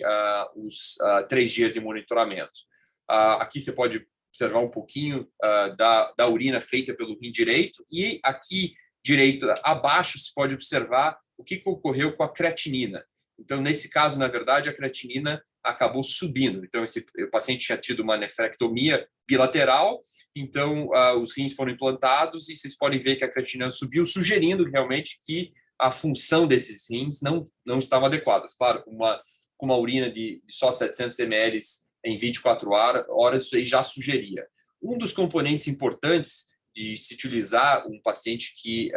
os 3 dias de monitoramento. Aqui você pode observar um pouquinho da urina feita pelo rim direito, e aqui, direito abaixo, se pode observar o que ocorreu com a creatinina. Então, nesse caso, na verdade, a creatinina acabou subindo. Então, o paciente tinha tido uma nefrectomia bilateral, então os rins foram implantados e vocês podem ver que a creatinina subiu, sugerindo realmente que a função desses rins não estava adequada. Claro, com uma urina de só 700 ml em 24 horas, isso aí já sugeria. Um dos componentes importantes de se utilizar um paciente que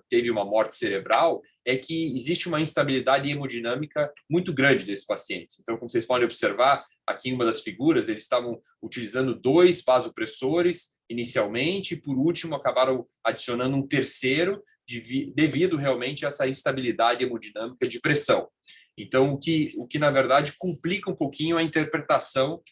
teve uma morte cerebral é que existe uma instabilidade hemodinâmica muito grande desses pacientes. Então, como vocês podem observar, aqui em uma das figuras, eles estavam utilizando 2 vasopressores inicialmente, e por último acabaram adicionando um terceiro devido realmente a essa instabilidade hemodinâmica de pressão. Então, o que na verdade complica um pouquinho a interpretação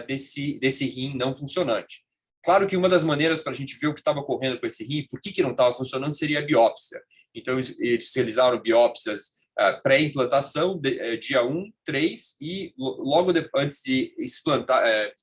desse rim não funcionante. Claro que uma das maneiras para a gente ver o que estava ocorrendo com esse rim, por que não estava funcionando, seria a biópsia. Então, eles realizaram biópsias pré-implantação, dia 1, 3, e logo antes de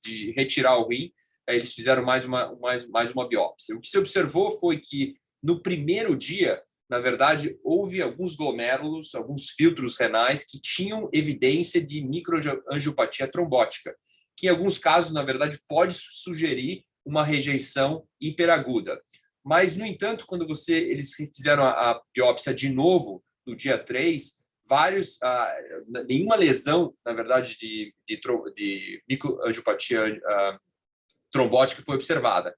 de retirar o rim, eles fizeram mais uma biópsia. O que se observou foi que, no primeiro dia, na verdade, houve alguns glomérulos, alguns filtros renais que tinham evidência de microangiopatia trombótica, que em alguns casos, na verdade, pode sugerir uma rejeição hiperaguda. Mas, no entanto, quando eles fizeram a biópsia de novo, no dia 3, nenhuma lesão, na verdade, de microangiopatia trombótica foi observada.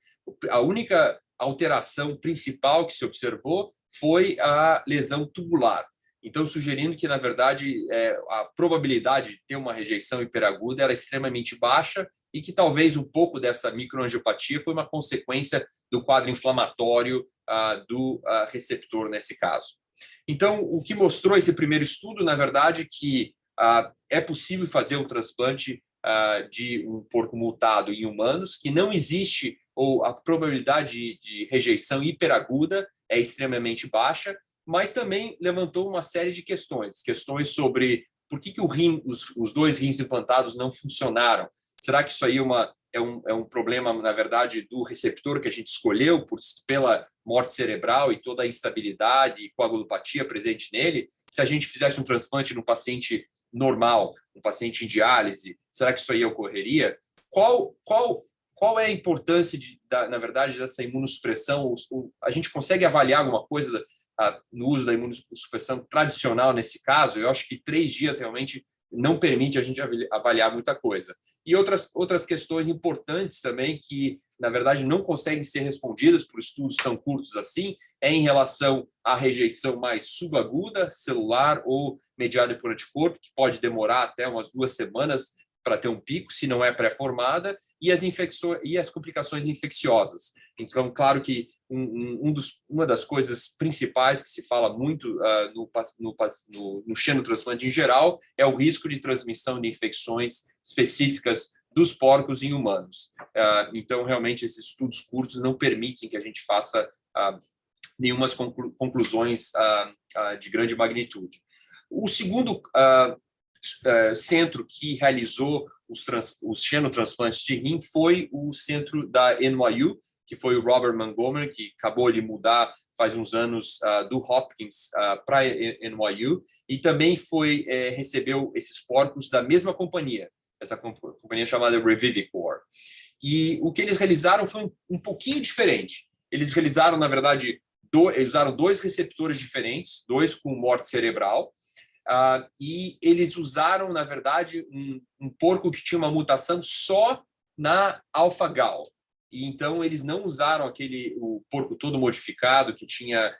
A única alteração principal que se observou foi a lesão tubular. Então, sugerindo que, na verdade, a probabilidade de ter uma rejeição hiperaguda era extremamente baixa e que talvez um pouco dessa microangiopatia foi uma consequência do quadro inflamatório do receptor nesse caso. Então, o que mostrou esse primeiro estudo, na verdade, que é possível fazer um transplante de um porco multado em humanos, que não existe, ou a probabilidade de rejeição hiperaguda é extremamente baixa, mas também levantou uma série de questões sobre por que o rim, os 2 rins implantados não funcionaram. Será que isso aí é um problema, na verdade, do receptor que a gente escolheu pela morte cerebral e toda a instabilidade e coagulopatia presente nele? Se a gente fizesse um transplante num paciente normal, um paciente em diálise, será que isso aí ocorreria? Qual é a importância, na verdade, dessa imunossupressão? A gente consegue avaliar alguma coisa no uso da imunossupressão tradicional nesse caso? Eu acho que 3 dias realmente não permite a gente avaliar muita coisa. E outras questões importantes também que, na verdade, não conseguem ser respondidas por estudos tão curtos assim, é em relação à rejeição mais subaguda, celular ou mediada por anticorpo, que pode demorar até umas 2 semanas para ter um pico, se não é pré-formada, e as complicações infecciosas. Então, claro que uma das coisas principais que se fala muito no xenotransplante em geral é o risco de transmissão de infecções específicas dos porcos em humanos. Então, realmente, esses estudos curtos não permitem que a gente faça nenhumas conclusões de grande magnitude. O segundo centro que realizou os xenotransplantes de rim foi o centro da NYU, que foi o Robert Montgomery, que acabou de mudar faz uns anos do Hopkins para NYU, e também recebeu esses porcos da mesma companhia, essa companhia chamada Revivicor. E o que eles realizaram foi um pouquinho diferente. Eles realizaram, na verdade, eles usaram 2 receptores diferentes, 2 com morte cerebral, e eles usaram, na verdade, um porco que tinha uma mutação só na alfa-gal. E então eles não usaram o porco todo modificado, que tinha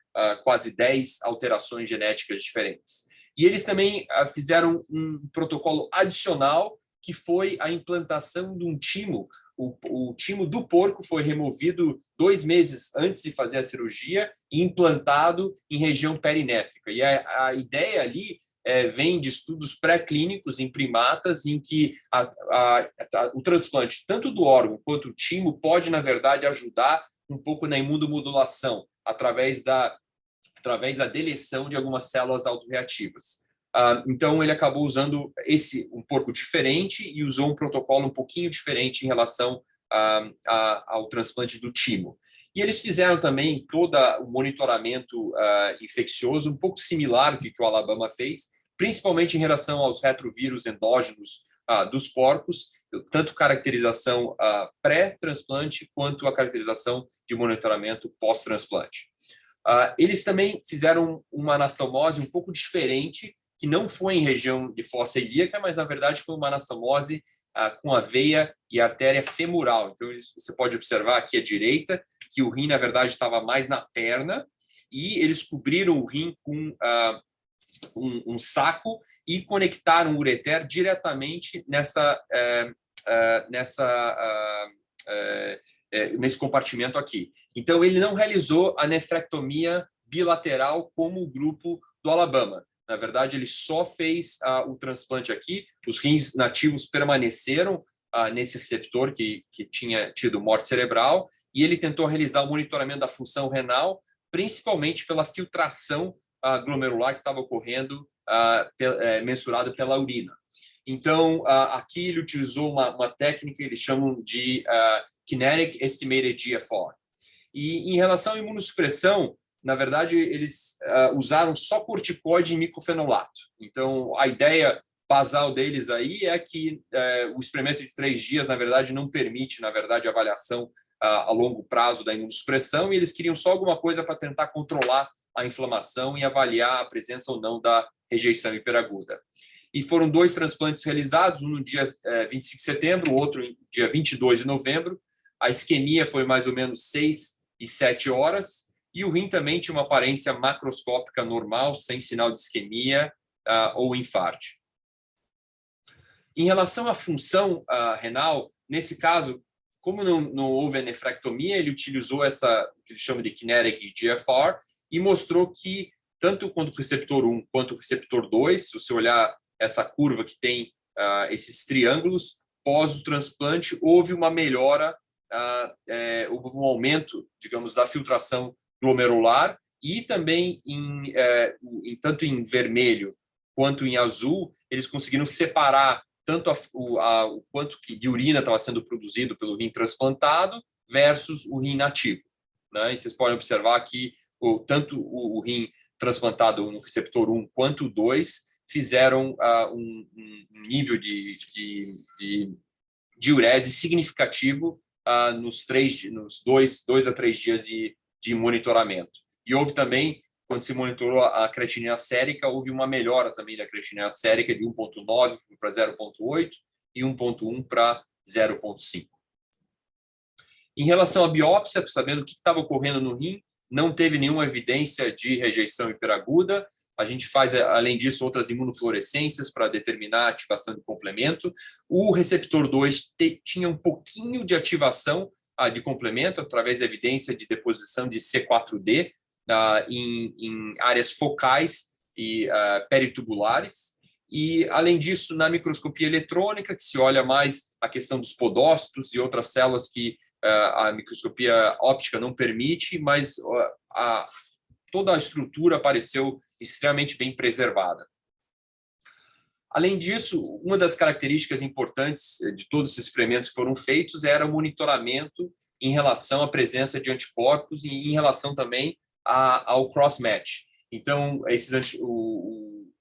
quase 10 alterações genéticas diferentes. E eles também fizeram um protocolo adicional, que foi a implantação de um timo. O timo do porco foi removido 2 meses antes de fazer a cirurgia e implantado em região perinéfrica. E a ideia ali vem de estudos pré-clínicos em primatas, em que o transplante, tanto do órgão quanto do timo, pode, na verdade, ajudar um pouco na imunomodulação, através da deleção de algumas células autorreativas. Então, ele acabou usando um porco diferente e usou um protocolo um pouquinho diferente em relação ao transplante do timo. E eles fizeram também todo o monitoramento infeccioso, um pouco similar ao que o Alabama fez, principalmente em relação aos retrovírus endógenos dos porcos, tanto caracterização pré-transplante quanto a caracterização de monitoramento pós-transplante. Eles também fizeram uma anastomose um pouco diferente, que não foi em região de fossa ilíaca, mas, na verdade, foi uma anastomose com a veia e artéria femoral. Então, você pode observar aqui à direita que o rim, na verdade, estava mais na perna, e eles cobriram o rim com um saco e conectaram o ureter diretamente nesse compartimento aqui. Então, ele não realizou a nefrectomia bilateral como o grupo do Alabama. Na verdade, ele só fez o transplante aqui. Os rins nativos permaneceram nesse receptor que tinha tido morte cerebral, e ele tentou realizar o monitoramento da função renal, principalmente pela filtração glomerular que estava ocorrendo, mensurado pela urina. Então, aqui ele utilizou uma técnica que eles chamam de Kinetic Estimated GFR. E em relação à imunossupressão, na verdade, eles usaram só corticoide e micofenolato. Então, a ideia basal deles aí é que o experimento de 3 dias, na verdade, não permite, na verdade, a avaliação a longo prazo da imunossupressão, e eles queriam só alguma coisa para tentar controlar a inflamação e avaliar a presença ou não da rejeição hiperaguda. E foram 2 transplantes realizados, um no dia 25 de setembro, o outro no dia 22 de novembro. A isquemia foi mais ou menos 6 e 7 horas, e o rim também tinha uma aparência macroscópica normal, sem sinal de isquemia ou infarte. Em relação à função renal, nesse caso, como não houve a nefrectomia, ele utilizou essa, que ele chama de Kinetic GFR, e mostrou que, tanto quanto o receptor 1 quanto o receptor 2, se você olhar essa curva que tem esses triângulos, pós o transplante, houve uma melhora, houve um aumento, digamos, da filtração glomerular, e também tanto em vermelho quanto em azul, eles conseguiram separar tanto o quanto de urina estava sendo produzido pelo rim transplantado versus o rim nativo, né? E vocês podem observar que tanto o rim transplantado no receptor 1 quanto o 2 fizeram um nível de diurese significativo nos 2 a 3 dias de monitoramento. E houve também, quando se monitorou a creatinina sérica, houve uma melhora também da creatinina sérica de 1,9 para 0,8 e 1,1 para 0,5. Em relação à biópsia, sabendo o que estava ocorrendo no rim, não teve nenhuma evidência de rejeição hiperaguda. A gente faz, além disso, outras imunofluorescências para determinar a ativação de complemento. O receptor 2 tinha um pouquinho de ativação de complemento através da evidência de deposição de C4D em áreas focais e peritubulares. E, além disso, na microscopia eletrônica, que se olha mais a questão dos podócitos e outras células que a microscopia óptica não permite, mas toda a estrutura apareceu extremamente bem preservada. Além disso, uma das características importantes de todos esses experimentos que foram feitos era o monitoramento em relação à presença de anticorpos e em relação também ao cross-match. Então,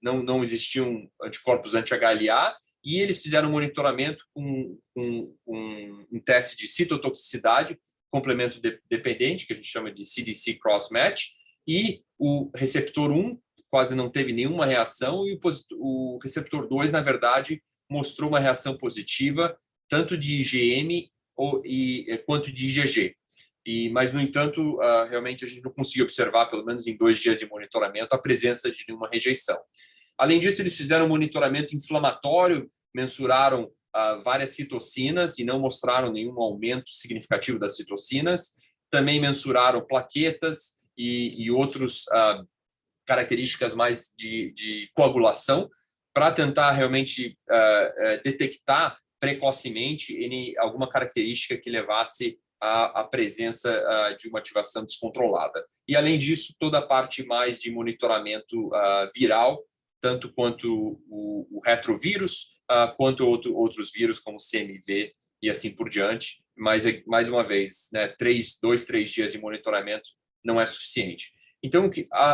não existiam anticorpos anti-HLA e eles fizeram um monitoramento com um teste de citotoxicidade, complemento dependente, que a gente chama de CDC cross-match, e o receptor 1 quase não teve nenhuma reação e o receptor 2, na verdade, mostrou uma reação positiva, tanto de IgM quanto de IgG. Mas, no entanto, realmente a gente não conseguiu observar, pelo menos em 2 dias de monitoramento, a presença de nenhuma rejeição. Além disso, eles fizeram um monitoramento inflamatório, mensuraram várias citocinas e não mostraram nenhum aumento significativo das citocinas. Também mensuraram plaquetas e outras características mais de coagulação para tentar realmente detectar precocemente alguma característica que levasse à presença de uma ativação descontrolada. E, além disso, toda a parte mais de monitoramento viral, tanto quanto o retrovírus, quanto outros vírus, como CMV e assim por diante. Mas, mais uma vez, né, 2, 3 dias de monitoramento não é suficiente. Então,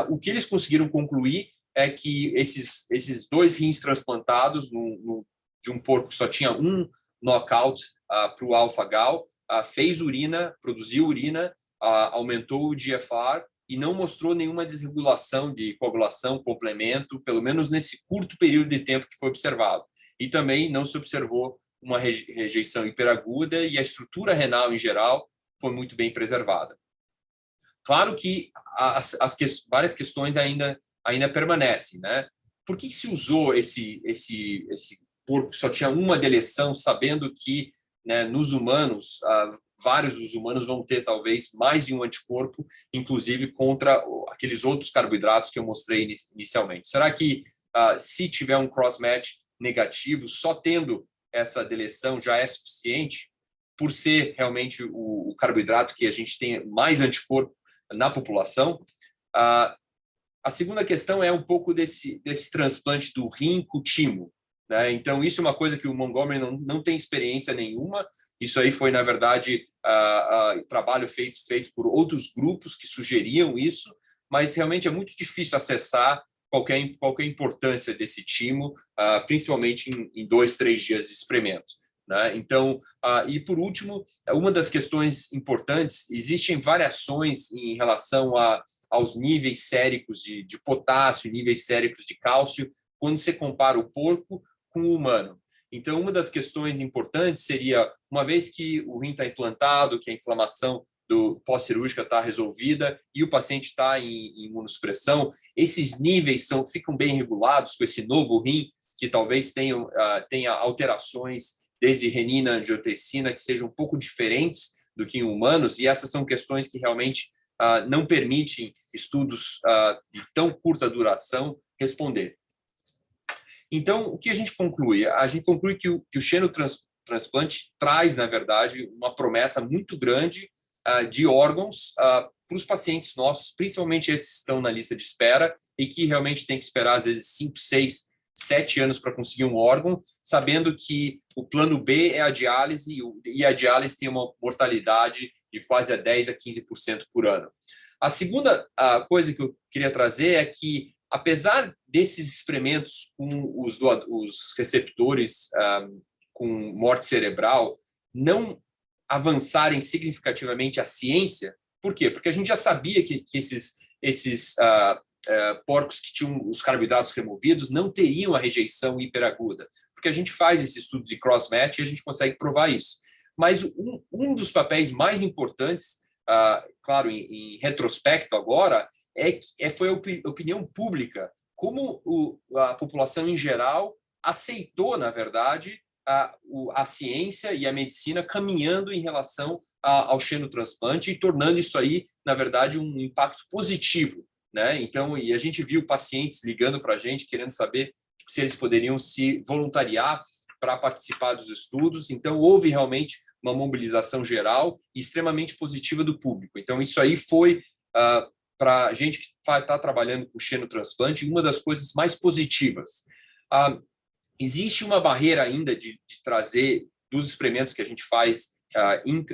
o que eles conseguiram concluir é que esses 2 rins transplantados de um porco que só tinha um knockout para o alfa-gal, fez urina, produziu urina, aumentou o GFR e não mostrou nenhuma desregulação de coagulação, complemento, pelo menos nesse curto período de tempo que foi observado. E também não se observou uma rejeição hiperaguda e a estrutura renal, em geral, foi muito bem preservada. Claro que várias questões ainda permanecem, né? Por que se usou esse porco que só tinha uma deleção, sabendo que, né, nos humanos, vários dos humanos vão ter talvez mais de um anticorpo, inclusive contra aqueles outros carboidratos que eu mostrei inicialmente? Será que se tiver um cross-match negativo, só tendo essa deleção já é suficiente, por ser realmente o carboidrato que a gente tem mais anticorpo na população? A segunda questão é um pouco desse transplante do rim com timo, né? Então, isso é uma coisa que o Montgomery não tem experiência nenhuma. Isso aí foi, na verdade, trabalho feito por outros grupos que sugeriam isso, mas realmente é muito difícil acessar qualquer importância desse timo, principalmente em 2, 3 dias de experimento, né? Então, e por último, uma das questões importantes, existem variações em relação aos níveis séricos de potássio, níveis séricos de cálcio, quando você compara o porco com o humano. Então, uma das questões importantes seria, uma vez que o rim está implantado, que a inflamação pós-cirúrgica está resolvida e o paciente está em imunossupressão, esses níveis ficam bem regulados com esse novo rim, que talvez tenha alterações desde renina, angiotensina, que sejam um pouco diferentes do que em humanos, e essas são questões que realmente não permitem estudos de tão curta duração responder. Então, o que a gente conclui? A gente conclui que o xenotransplante traz, na verdade, uma promessa muito grande de órgãos para os pacientes nossos, principalmente esses que estão na lista de espera e que realmente tem que esperar, às vezes, 5, 6, 7 anos para conseguir um órgão, sabendo que o plano B é a diálise e a diálise tem uma mortalidade de quase a 10% a 15% por ano. A segunda coisa que eu queria trazer é que, apesar desses experimentos com os receptores com morte cerebral não avançarem significativamente a ciência, por quê? Porque a gente já sabia que esses porcos que tinham os carboidratos removidos não teriam a rejeição hiperaguda, porque a gente faz esse estudo de cross-match e a gente consegue provar isso. Mas um dos papéis mais importantes, claro, em retrospecto agora, foi a opinião pública, como a população em geral aceitou, na verdade, a ciência e a medicina caminhando em relação ao xenotransplante e tornando isso aí, na verdade, um impacto positivo, né? Então, e a gente viu pacientes ligando para a gente, querendo saber se eles poderiam se voluntariar para participar dos estudos. Então, houve realmente uma mobilização geral e extremamente positiva do público. Então, isso aí foi, para a gente que está trabalhando com xenotransplante, uma das coisas mais positivas. Existe uma barreira ainda de trazer dos experimentos que a gente faz em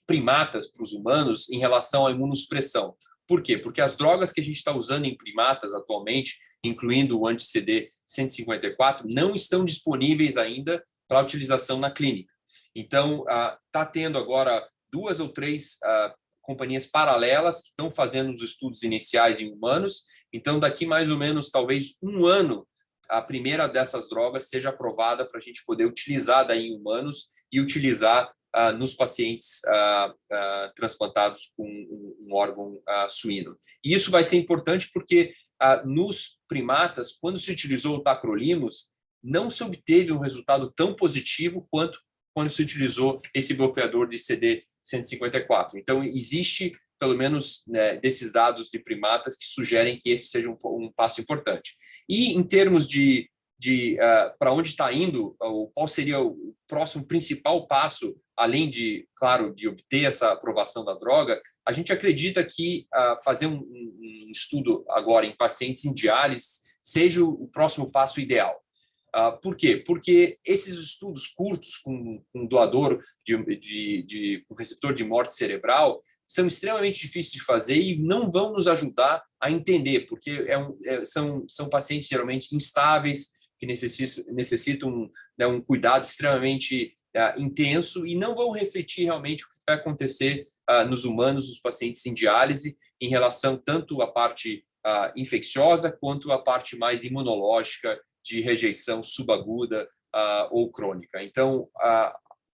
primatas para os humanos em relação à imunossupressão. Por quê? Porque as drogas que a gente está usando em primatas atualmente, incluindo o anti-CD154, não estão disponíveis ainda para utilização na clínica. Então, está tendo agora 2 ou 3 companhias paralelas que estão fazendo os estudos iniciais em humanos. Então, daqui mais ou menos, talvez 1 ano, a primeira dessas drogas seja aprovada para a gente poder utilizar daí em humanos e utilizar nos pacientes transplantados com um órgão suíno. E isso vai ser importante porque nos primatas, quando se utilizou o tacrolimus, não se obteve um resultado tão positivo quanto quando se utilizou esse bloqueador de CD154. Então, existe, pelo menos, né, desses dados de primatas que sugerem que esse seja um passo importante. E, em termos de para onde está indo, qual seria o próximo principal passo, além de, claro, de obter essa aprovação da droga, a gente acredita que fazer um estudo agora em pacientes em diálise seja o próximo passo ideal. Por quê? Porque esses estudos curtos com doador com receptor de morte cerebral são extremamente difíceis de fazer e não vão nos ajudar a entender, porque são pacientes geralmente instáveis, que necessitam um cuidado extremamente intenso e não vão refletir realmente o que vai acontecer nos humanos, nos pacientes em diálise, em relação tanto à parte infecciosa quanto à parte mais imunológica de rejeição subaguda ou crônica. Então,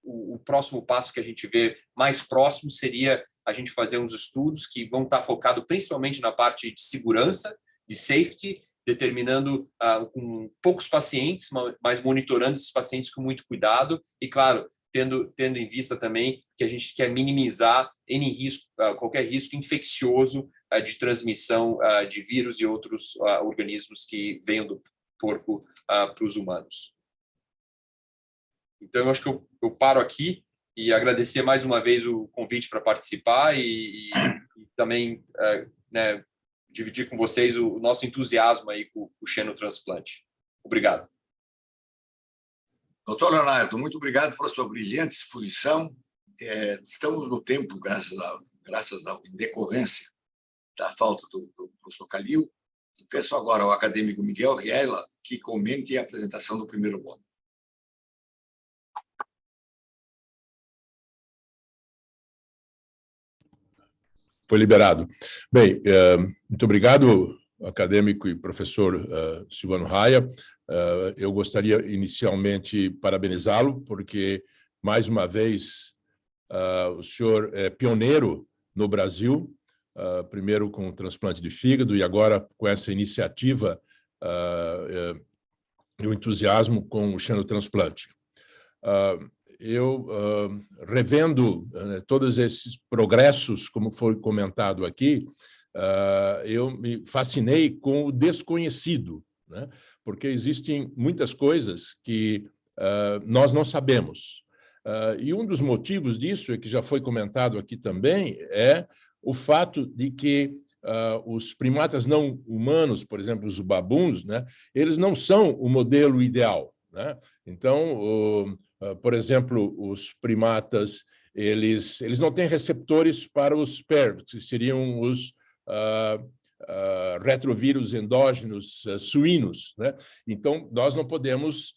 o próximo passo que a gente vê mais próximo seria a gente fazer uns estudos que vão estar focados principalmente na parte de segurança, de safety, determinando com poucos pacientes, mas monitorando esses pacientes com muito cuidado e, claro, tendo em vista também que a gente quer minimizar qualquer risco infeccioso de transmissão de vírus e outros organismos que venham do porco para os humanos. Então, eu acho que eu paro aqui e agradecer mais uma vez o convite para participar e também dividir com vocês o nosso entusiasmo aí com o xenotransplante. Obrigado. Doutor Leonardo, muito obrigado pela sua brilhante exposição. Estamos no tempo, em decorrência da falta do professor Calil. Peço agora ao acadêmico Miguel Riela que comente a apresentação do primeiro bloco. Foi liberado. Bem, muito obrigado, acadêmico e professor Silvano Raia. Eu gostaria inicialmente parabenizá-lo, porque, mais uma vez, o senhor é pioneiro no Brasil, primeiro com o transplante de fígado e agora com essa iniciativa e o entusiasmo com o xenotransplante. Eu, revendo todos esses progressos, como foi comentado aqui, eu me fascinei com o desconhecido, né? Porque existem muitas coisas que nós não sabemos. E um dos motivos disso, que já foi comentado aqui também, é o fato de que os primatas não humanos, por exemplo, os babuns, né, eles não são o modelo ideal, né? Então, por exemplo, os primatas, eles não têm receptores para os PERVs, que seriam os retrovírus endógenos suínos, né? Então, nós não podemos,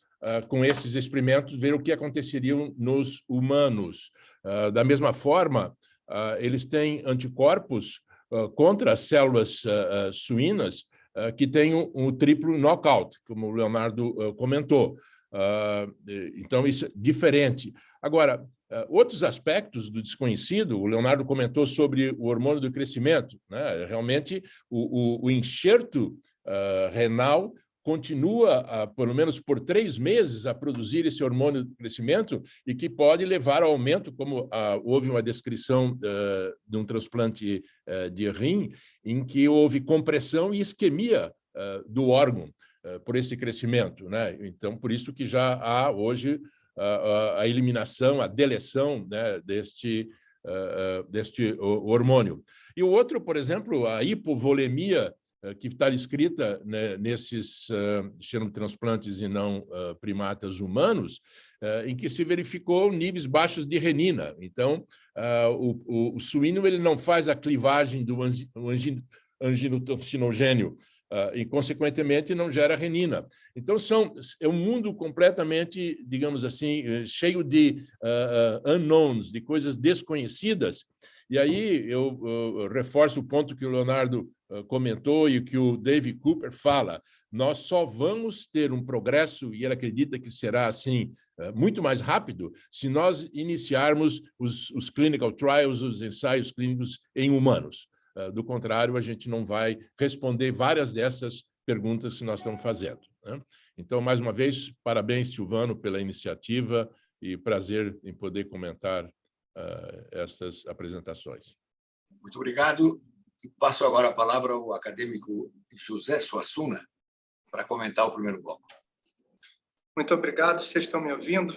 com esses experimentos, ver o que aconteceria nos humanos. Da mesma forma, eles têm anticorpos contra as células suínas que têm um triplo knockout, como o Leonardo comentou. Então, isso é diferente. Agora, outros aspectos do desconhecido, o Leonardo comentou sobre o hormônio do crescimento, né? Realmente, o enxerto renal continua, pelo menos por 3 meses, a produzir esse hormônio do crescimento e que pode levar ao aumento, como houve uma descrição de um transplante de rim, em que houve compressão e isquemia do órgão por esse crescimento, né? Então, por isso que já há hoje a eliminação, a deleção, né, deste hormônio. E o outro, por exemplo, a hipovolemia, que está descrita, né, nesses xenotransplantes e não primatas humanos, em que se verificou níveis baixos de renina. Então, o suíno ele não faz a clivagem do angiotensinogênio e, consequentemente, não gera renina. Então, é um mundo completamente, digamos assim, cheio de unknowns, de coisas desconhecidas. E aí eu reforço o ponto que o Leonardo comentou e que o Dave Cooper fala. Nós só vamos ter um progresso, e ele acredita que será assim muito mais rápido, se nós iniciarmos os clinical trials, os ensaios clínicos em humanos. Do contrário, a gente não vai responder várias dessas perguntas que nós estamos fazendo, né? Então, mais uma vez, parabéns, Silvano, pela iniciativa e prazer em poder comentar essas apresentações. Muito obrigado. Passo agora a palavra ao acadêmico José Suassuna para comentar o primeiro bloco. Muito obrigado. Vocês estão me ouvindo?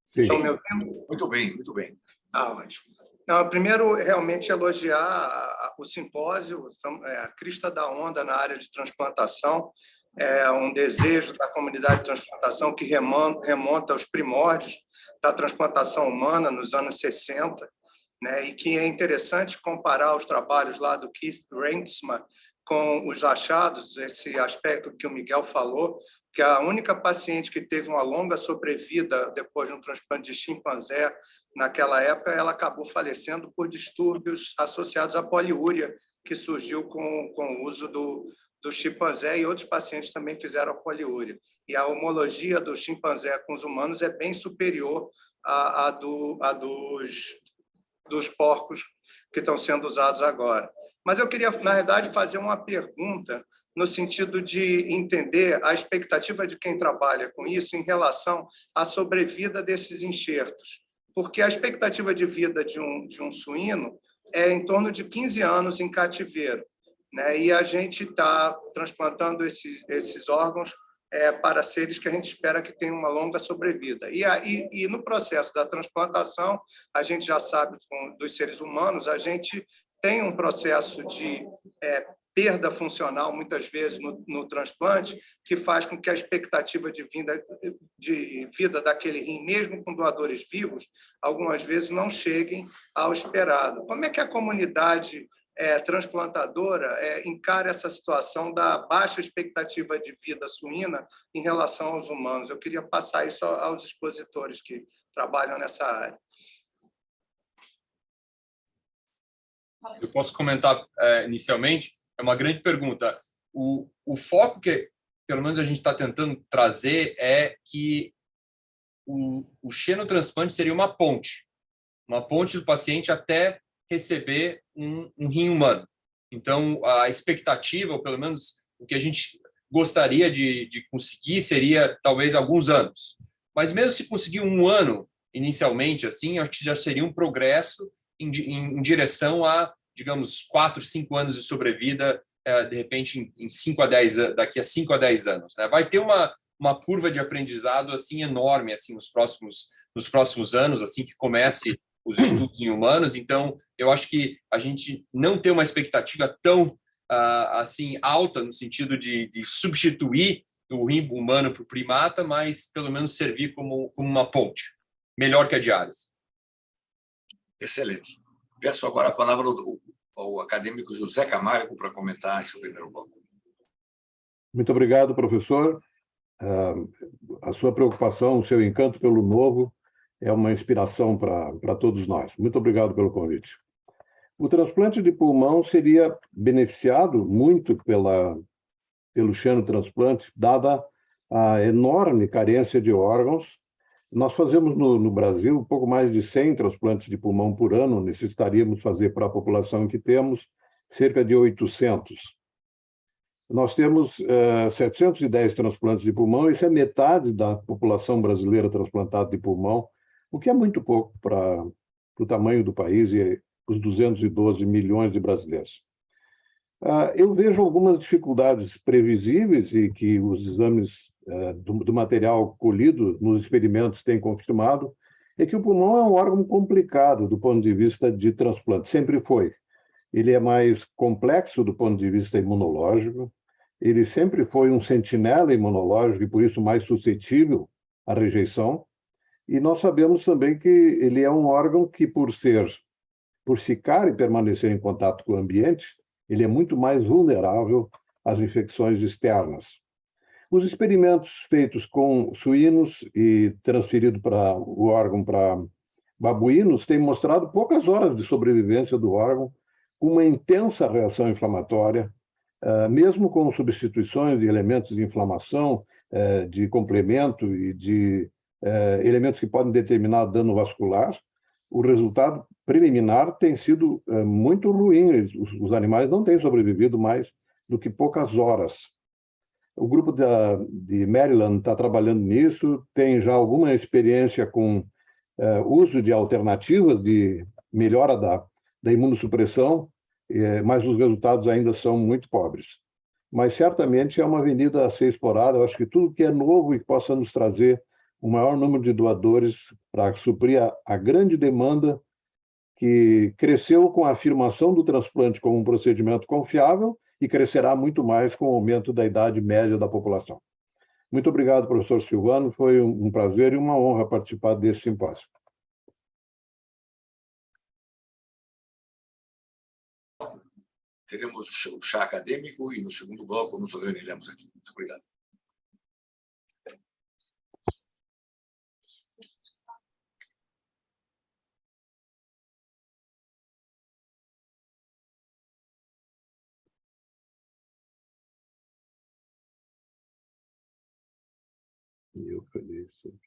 Sim. Estão me ouvindo? Muito bem, muito bem. Ótimo. Não, primeiro, realmente elogiar o simpósio, a crista da onda na área de transplantação, é um desejo da comunidade de transplantação que remonta aos primórdios da transplantação humana nos anos 60, né? E que é interessante comparar os trabalhos lá do Keith Reitsma com os achados, esse aspecto que o Miguel falou, que a única paciente que teve uma longa sobrevida depois de um transplante de chimpanzé, naquela época, ela acabou falecendo por distúrbios associados à poliúria, que surgiu com o uso do chimpanzé, e outros pacientes também fizeram a poliúria. E a homologia do chimpanzé com os humanos é bem superior à dos porcos que estão sendo usados agora. Mas eu queria, na verdade, fazer uma pergunta no sentido de entender a expectativa de quem trabalha com isso em relação à sobrevida desses enxertos. Porque a expectativa de vida de um suíno é em torno de 15 anos em cativeiro, né? E a gente está transplantando esses órgãos para seres que a gente espera que tenham uma longa sobrevida. E no processo da transplantação, a gente já sabe, dos seres humanos, a gente tem um processo de perda funcional, muitas vezes, no transplante, que faz com que a expectativa de vida daquele rim, mesmo com doadores vivos, algumas vezes não cheguem ao esperado. Como é que a comunidade transplantadora encara essa situação da baixa expectativa de vida suína em relação aos humanos? Eu queria passar isso aos expositores que trabalham nessa área. Eu posso comentar inicialmente, é uma grande pergunta. O foco que, pelo menos, a gente está tentando trazer é que o xenotransplante seria uma ponte do paciente até receber um rim humano. Então, a expectativa, ou pelo menos o que a gente gostaria de conseguir, seria talvez alguns anos. Mas mesmo se conseguir 1 ano, inicialmente, assim, acho que já seria um progresso em direção a, digamos, 4, 5 anos de sobrevida, de repente, daqui a 5 a 10 anos, né? Vai ter uma uma curva de aprendizado assim enorme assim nos próximos anos, assim que comece os estudos em humanos. Então, eu acho que a gente não tem uma expectativa tão assim alta no sentido de substituir o rim humano para o primata, mas pelo menos servir como uma ponte, melhor que a diálise. Excelente. Peço agora a palavra ao acadêmico José Camargo para comentar esse primeiro bloco. Muito obrigado, professor. A sua preocupação, o seu encanto pelo novo é uma inspiração para todos nós. Muito obrigado pelo convite. O transplante de pulmão seria beneficiado muito pelo xenotransplante, dada a enorme carência de órgãos. Nós fazemos no Brasil pouco mais de 100 transplantes de pulmão por ano, necessitaríamos fazer para a população que temos cerca de 800. Nós temos 710 transplantes de pulmão, isso é metade da população brasileira transplantada de pulmão, o que é muito pouco para o tamanho do país e os 212 milhões de brasileiros. Eu vejo algumas dificuldades previsíveis e que os exames do material colhido nos experimentos têm confirmado, é que o pulmão é um órgão complicado do ponto de vista de transplante, sempre foi. Ele é mais complexo do ponto de vista imunológico, ele sempre foi um sentinela imunológico e, por isso, mais suscetível à rejeição. E nós sabemos também que ele é um órgão que, por ficar e permanecer em contato com o ambiente, ele é muito mais vulnerável às infecções externas. Os experimentos feitos com suínos e transferido para o órgão para babuínos têm mostrado poucas horas de sobrevivência do órgão, com uma intensa reação inflamatória, mesmo com substituições de elementos de inflamação, de complemento e de elementos que podem determinar dano vascular, o resultado preliminar tem sido muito ruim. Os animais não têm sobrevivido mais do que poucas horas. O grupo de Maryland está trabalhando nisso, tem já alguma experiência com uso de alternativas de melhora da imunossupressão, mas os resultados ainda são muito pobres. Mas certamente é uma avenida a ser explorada. Eu acho que tudo que é novo e que possa nos trazer o maior número de doadores para suprir a grande demanda que cresceu com a afirmação do transplante como um procedimento confiável e crescerá muito mais com o aumento da idade média da população. Muito obrigado, professor Silvano. Foi um prazer e uma honra participar desse simpósio. Teremos o chá acadêmico e, no segundo bloco, nos reuniremos aqui. Muito obrigado. Eu falei sobre